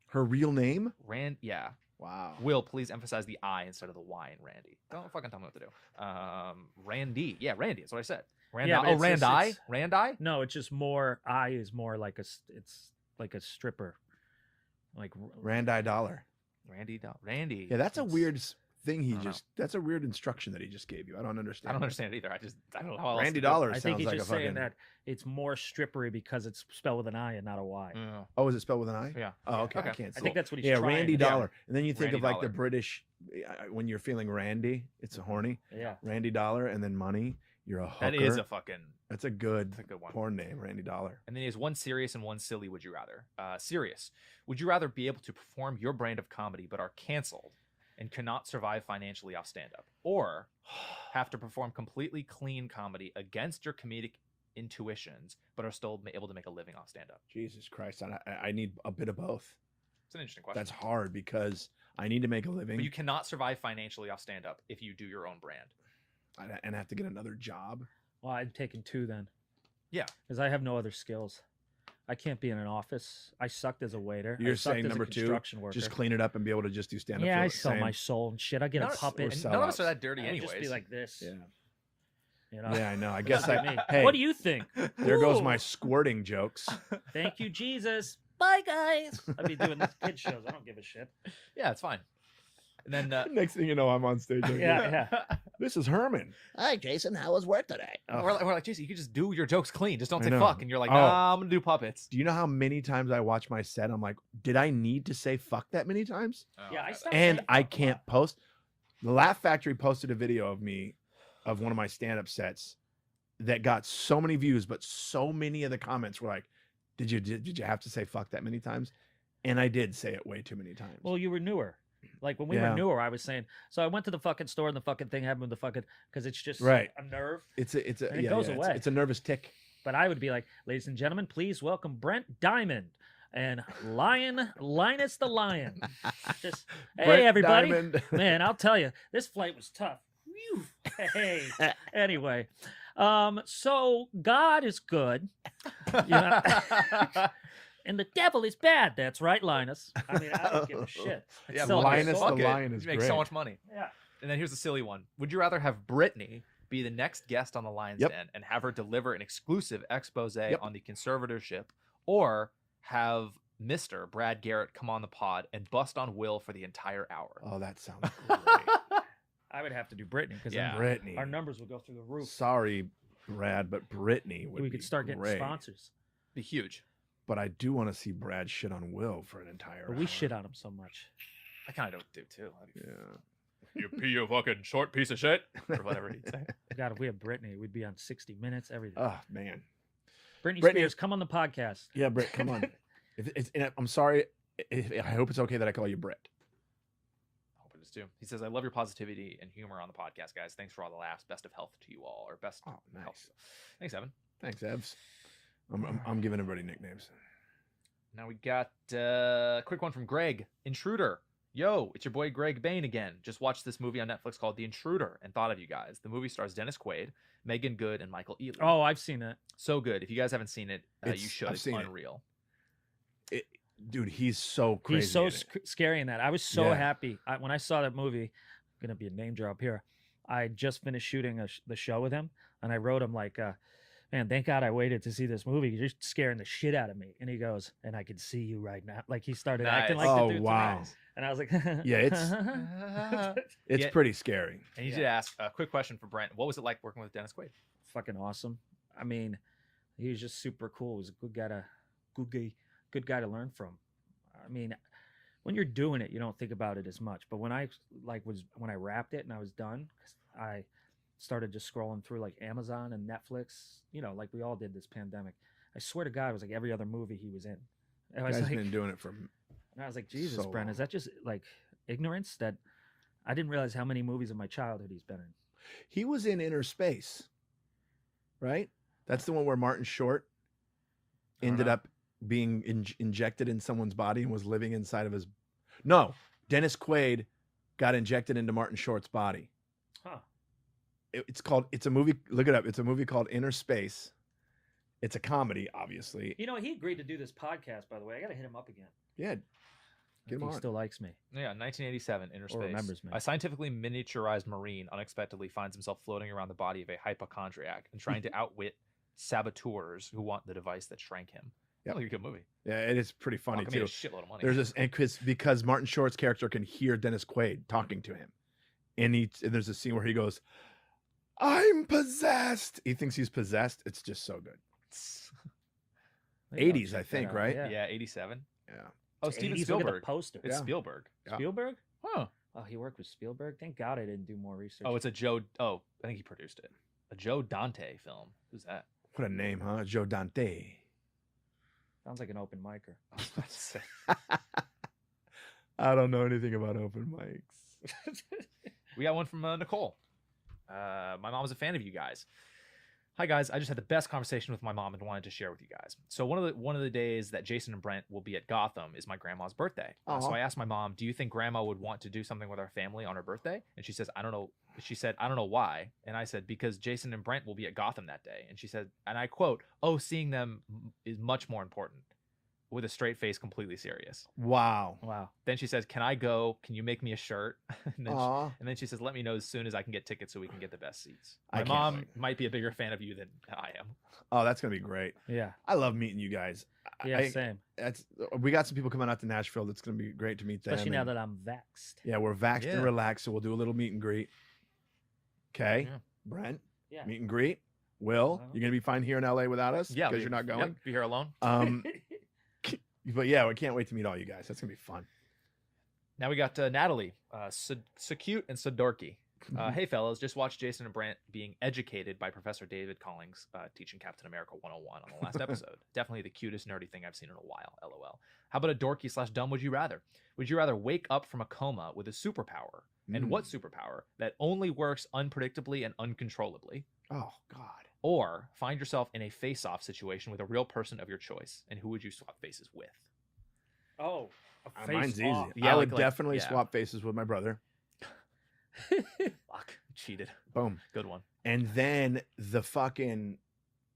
Her real name? Yeah. Wow. Will, please emphasize the I instead of the Y in Randy. Don't fucking tell me what to do. Randy. Yeah, Randy. That's what I said. Randi. Yeah, but Oh, it's just- Randi? it's- Randi? No, it's just more. I is more like it's like a stripper. Like Randi Dollar. Randy. Yeah, that's a It's- weird thing I don't know. that's a weird instruction that he just gave you. I don't understand. I don't understand it either. I don't know how else Randy to do it. Dollar I sounds think he's like just a fucking. saying that it's more strippery because it's spelled with an I and not a Y. Yeah. Oh, is it spelled with an I? Yeah. Oh, okay. I Okay. can't see. I think that's what he's yeah, trying. Randy to do. Dollar. And then you think Randy of like Dollar. the British when you're feeling Randy, it's a horny. Yeah. Randy Dollar, and then money, you're a hooker. That is a fucking That's a good one. porn name, Randy Dollar. And then he has one serious and one silly. Would you rather? Serious. Would you rather be able to perform your brand of comedy but are canceled and cannot survive financially off stand-up, or have to perform completely clean comedy against your comedic intuitions but are still able to make a living off stand-up? Jesus Christ, I need a bit of both. It's an interesting question. That's hard because I need to make a living But you cannot survive financially off stand-up if you do your own brand. and have to get another job. Well, I'm taking two then. Yeah. Because I have no other skills. I can't be in an office. I sucked as a waiter. You're I sucked saying as number a two, construction worker. just clean it up and be able to just do stand up. Yeah, I sell my soul and shit. I get None a of- puppet. and None of us are sellouts. that dirty I'd anyways. just be like this. Yeah. You know? Yeah, I know. I guess Look at me. hey, What do you think? there goes my Ooh. squirting jokes. Thank you, Jesus. Bye, guys. I'd be doing these kid shows. I don't give a shit. Yeah, it's fine. And then Next thing you know, I'm on stage. Like, Yeah, yeah. This is Herman. Hi, Jason. How was work today? we're like, Jason, you could just do your jokes clean. Just don't I say know. fuck. And you're like, Oh. nah, I'm gonna do puppets. Do you know how many times I watch my set? I'm like, did I need to say fuck that many times? Yeah, I stopped And saying I fuck a can't lot. post. The Laugh Factory posted a video of me, of one of my stand-up sets, that got so many views, but so many of the comments were like, did you have to say fuck that many times? And I did say it way too many times. Well, you were newer. Like when we Yeah. were newer, I was saying. So I went to the fucking store and the fucking thing happened with the fucking because it's just Right. a nerve. it's a and it goes away. It's a nervous tick. But I would be like, ladies and gentlemen, please welcome Brent Diamond and Linus the Lion. Just hey Brent everybody, Diamond. man, I'll tell you, this flight was tough. Whew. Hey, anyway, so God is good. You know? And the devil is bad. That's right, Linus. I mean, I don't give a shit. It's Yeah, so Linus fuck the it. Lion is You make great. so much money. Yeah. And then here's a silly one. Would you rather have Brittany be the next guest on the Lion's Yep. Den and have her deliver an exclusive expose Yep. on the conservatorship, or have Mr. Brad Garrett come on the pod and bust on Will for the entire hour? Oh, that sounds great. I would have to do Brittany because Yeah. Brittany. our numbers would go through the roof. Sorry, Brad, but Brittany would We be could start getting great. sponsors. Be huge. But I do want to see Brad shit on Will for an entire But hour. we shit on him so much. I kind of don't do too. Yeah. You pee, you fucking short piece of shit, or whatever he'd say. God, if we had Brittany, we'd be on 60 Minutes, everything. Oh, man. Brittany Brittany- Spears, come on the podcast. Yeah, Britt, come on. I'm sorry. I hope it's okay that I call you Britt. I hope it is too. He says, I love your positivity and humor on the podcast, guys. Thanks for all the laughs. Best of health to you all. Or best Oh, nice. health. Thanks, Evan. Thanks, Evs. I'm giving everybody nicknames. Now we got a quick one from Greg. Intruder. Yo, it's your boy Greg Bain again. Just watched this movie on Netflix called The Intruder and thought of you guys. The movie stars Dennis Quaid, Megan Good, and Michael Ealy. Oh, I've seen it. So good. If you guys haven't seen it, you It's- should. I've It's seen it. unreal. Dude, he's so crazy. He's so in it. scary in that. I was so Yeah. happy when I saw that movie. Gonna be a name drop here. I just finished shooting the show with him, and I wrote him like, "Man, thank God I waited to see this movie. You're scaring the shit out of me." And he goes, "And I can see you right now." Like he started acting Nice. like Oh, the dude. wow. Tonight. And I was like, Yeah, it's it's Yeah. pretty scary. I need you to ask a quick question for Brent. What was it like working with Dennis Quaid? fucking awesome. I mean, he was just super cool. He was a good guy to learn from. I mean, when you're doing it, you don't think about it as much. But when I wrapped it and I was done, I started just scrolling through like Amazon and Netflix, like we all did this pandemic. I swear to God, it was like every other movie he was in. And I was Guy's like, been doing it for. and I was like, Jesus, so Brent, is long. that just like ignorance that I didn't realize how many movies of my childhood he's been in? He was in Inner Space, right? That's the one where Martin Short I don't ended know. up being injected in someone's body and was living inside of his. No, Dennis Quaid got injected into Martin Short's body. Huh. It's a movie. Look it up. It's a movie called Inner Space. It's a comedy, obviously. He agreed to do this podcast, by the way. I got to hit him up again. Yeah, I Get think him he on. still likes me. Yeah, 1987, Inner Space. remembers me. A scientifically miniaturized Marine unexpectedly finds himself floating around the body of a hypochondriac and trying to outwit saboteurs who want the device that shrank him. Yep. Really good movie. Yeah, it is pretty funny Fuck, I made too. a shitload of money. There's this, and because Martin Short's character can hear Dennis Quaid talking to him, and there's a scene where he goes, "I'm possessed." He thinks he's possessed. It's just so good. Maybe I'll 80s, I check that think, out, right? Yeah, 87. Yeah. Oh, It's Steven 80s, look at Spielberg. the poster. It's Yeah. Spielberg. Yeah. Spielberg? Huh. Oh, he worked with Spielberg? Thank God I didn't do more research. Oh, it's a Joe. Oh, I think he produced it. A Joe Dante film. Who's that? What a name, huh? Joe Dante. Sounds like an open micer. I was about to say. I don't know anything about open mics. We got one from Nicole. My mom was a fan of you guys. Hi guys, I just had the best conversation with my mom and wanted to share with you guys. So one of the days that Jason and Brent will be at Gotham is my grandma's birthday. So Aw. I asked my mom, "Do you think grandma would want to do something with our family on her birthday?" And she says, "I don't know." She said, "I don't know why." And I said, "Because Jason and Brent will be at Gotham that day." And she said, and I quote, "Oh, seeing them is much more important." With a straight face, completely serious. Wow. Wow. Then she says, "Can I go? Can you make me a shirt?" and, then Aw. and then she says, "Let me know as soon as I can get tickets so we can get the best seats." I My can't mom wait. might be a bigger fan of you than I am. Oh, that's gonna be great. Yeah. I love meeting you guys. Yeah, same. We got some people coming out to Nashville. That's gonna be great to meet them. Especially now and- that I'm vaxxed. Yeah, we're vaxxed Yeah. and relaxed, so we'll do a little meet and greet. Okay, Yeah. Brent, Yeah. meet and greet. Will, Uh-huh. you're gonna be fine here in LA without us? Yeah, because you're not going. Yep, be here alone. But yeah, we can't wait to meet all you guys. That's gonna be fun. Now we got Natalie, so cute and so dorky. Hey fellas, just watched Jason and Brent being educated by Professor David Collings, teaching Captain America 101 on the last episode. Definitely the cutest nerdy thing I've seen in a while. LOL. How about a dorky/dumb would you rather? Would you rather wake up from a coma with a superpower? And what superpower that only works unpredictably and uncontrollably? Oh God. Or find yourself in a face-off situation with a real person of your choice, and who would you swap faces with? Oh, a Mine's face easy. off. Yeah, I would like- definitely yeah. swap faces with my brother. Fuck, cheated. Boom. Good one. And then the fucking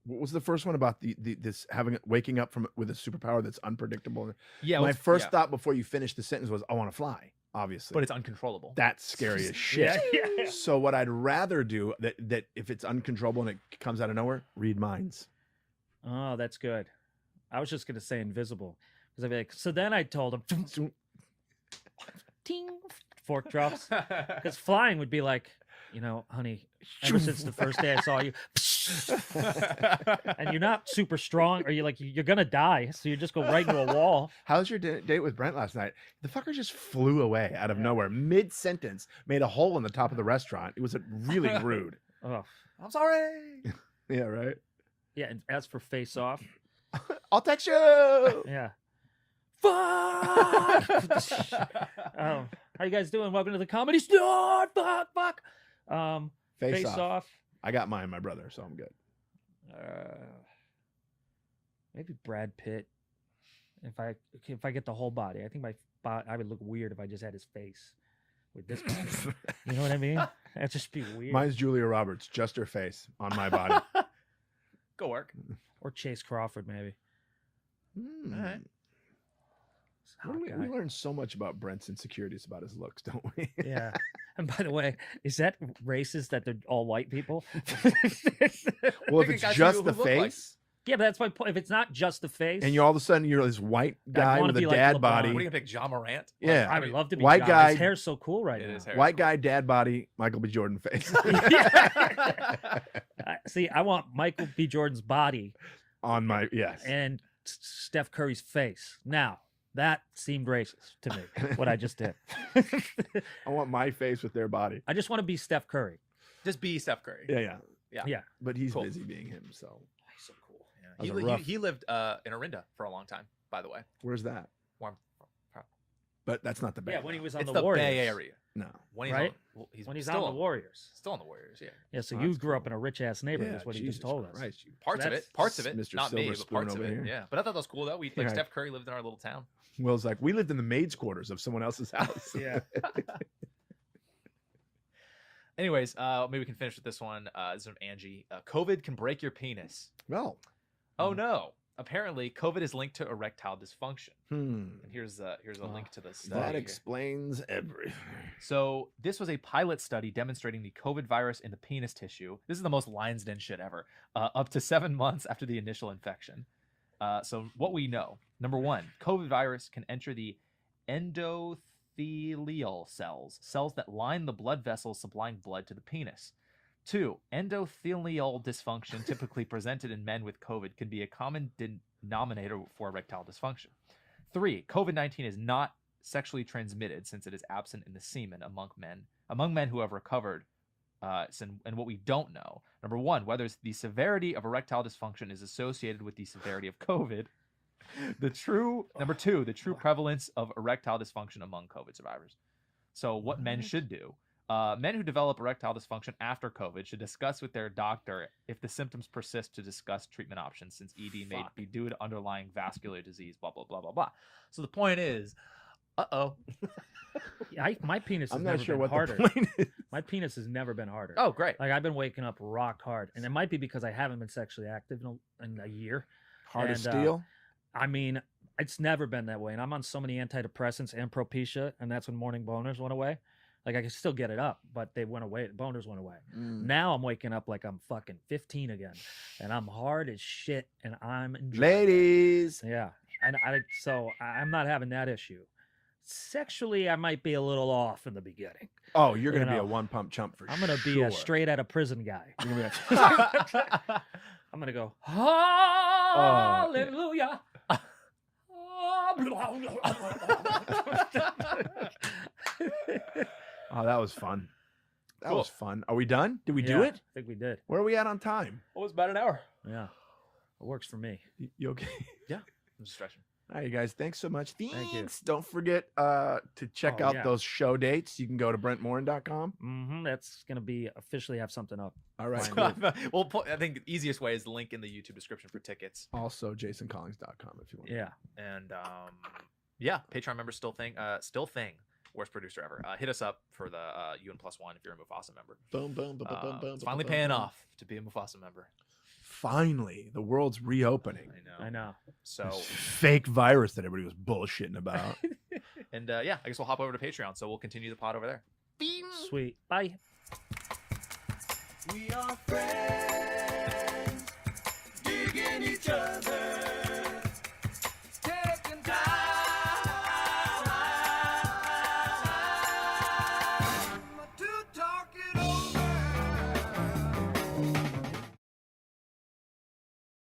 What was the first one about this waking up from with a superpower that's unpredictable? Yeah. My let's- first yeah. thought before you finished the sentence was, I want to fly, obviously. But it's uncontrollable. That's scary as shit. Yeah. So what I'd rather do that if it's uncontrollable and it comes out of nowhere, read minds. Oh, that's good. I was just gonna say invisible because I'd be like. So then I told him, ting, fork drops. Because flying would be like, honey, ever since the first day I saw you, and you're not super strong, or you're gonna die, so you just go right into a wall. How's your date with Brent last night? The fucker just flew away out of nowhere, mid sentence, made a hole in the top of the restaurant. It was really rude. Oh, I'm sorry. Yeah, right. yeah. And as for face off, I'll text you. yeah. Fuck. How you guys doing? Welcome to the Comedy Store. Fuck. Face Face off. off. I got mine, my brother, so I'm good. Maybe Brad Pitt. If I get the whole body, I think I would look weird if I just had his face with this body. You know what I mean? That'd just be weird. Mine's Julia Roberts, just her face on my body. Go work. Or Chase Crawford, maybe. Hmm. All right. What do Hot we guy. learn so much about Brent's insecurities about his looks, don't we? Yeah. And by the way, is that racist that they're all white people? Well, if Pick a it's guy for just you the who look like- face, Yeah, but that's my point. If it's not just the face, and you're all of a sudden you're this white guy wanna with a be like dad LeBron. body, What are you gonna pick, John Morant? Yeah. I would love to be White John. guy- His hair's so cool right It now. is hair. white guy, dad body, Michael B. Jordan face See, I want Michael B. Jordan's body on my and Steph Curry's face. Now, that seemed racist to me, what I just did. I want my face with their body. I just want to be Steph Curry. Just be Steph Curry. Yeah. Yeah. But he's Cool. busy being him. So He's so cool. That Yeah. was a rough- He lived in Orinda for a long time, by the way. where's that? Where I'm But that's not the Bay. Yeah, when he was on It's the the Warriors. Bay Area. No. When he's Right? he's When he's still on the Warriors. Still on the Warriors, yeah. Yeah, so Oh, you that's grew up cool. in a rich ass neighborhood, is what he Jesus just told us. Christ, you- Parts of that's it. Parts of it. Mr. Not me, Silver but Spoon parts of over it. here. Yeah. But I thought that was cool though. Like Yeah. Steph Curry lived in our little town. Will's like, we lived in the maid's quarters of someone else's house. Yeah. Anyways, maybe we can finish with this one. This is from Angie. COVID can break your penis. Well. Oh no. Apparently, COVID is linked to erectile dysfunction. Hmm. And here's a link to the study. That here. explains everything. So this was a pilot study demonstrating the COVID virus in the penis tissue. This is the most Lions Den shit ever. Up to 7 months after the initial infection. So what we know: number one, COVID virus can enter the endothelial cells that line the blood vessels supplying blood to the penis. 2, endothelial dysfunction, typically presented in men with COVID, can be a common denominator for erectile dysfunction. 3, COVID-19 is not sexually transmitted since it is absent in the semen among men who have recovered. And what we don't know: number one, whether the severity of erectile dysfunction is associated with the severity of COVID. Number two, the true prevalence of erectile dysfunction among COVID survivors. So what men should do. Men who develop erectile dysfunction after COVID should discuss with their doctor if the symptoms persist to discuss treatment options, since ED may be due to underlying vascular disease, blah, blah, blah, blah, blah. So the point is, Yeah, my penis has I'm never not sure been what harder. the point is. My penis has never been harder. Oh, great. Like I've been waking up rock hard, and it might be because I haven't been sexually active in a year. Hard as And, steel. I mean, it's never been that way, and I'm on so many antidepressants and Propecia, and that's when morning boners went away. Like I can still get it up, but they went away. Boners went away. Now I'm waking up like I'm fucking 15 again, and I'm hard as shit, and I'm enjoying it. Ladies. Yeah, and so I'm not having that issue. Sexually, I might be a little off in the beginning. Oh, you're going to be know, a one pump chump for I'm gonna sure. be a straight out of prison guy. You're gonna be like, I'm gonna go hallelujah. oh, that was fun. That Cool. was fun. Are we done? Did we do Yeah, it? I think we did. Where are we at on time? What was about an hour? Yeah, it works for me. You okay? I'm just stretching. All right, you guys. Thanks so much. you. Thanks. Don't forget to check Oh, out yeah. those show dates. You can go to brentmorin.com. That's gonna be officially have something up. All right. Fine. cool. I think the easiest way is the link in the YouTube description for tickets. Also, jasoncollings.com if you want. Yeah. And yeah, Patreon members still thing. Worst producer ever. Hit us up for the UN+1 if you're a Mufasa member. Boom, boom, boom, boom, boom, boom. It's finally boom, paying boom. off to be a Mufasa member. finally the world's reopening. I know. So, This fake virus that everybody was bullshitting about. and yeah, I guess we'll hop over to Patreon. So we'll continue the pod over there. Sweet. Bye. We are friends, digging each other.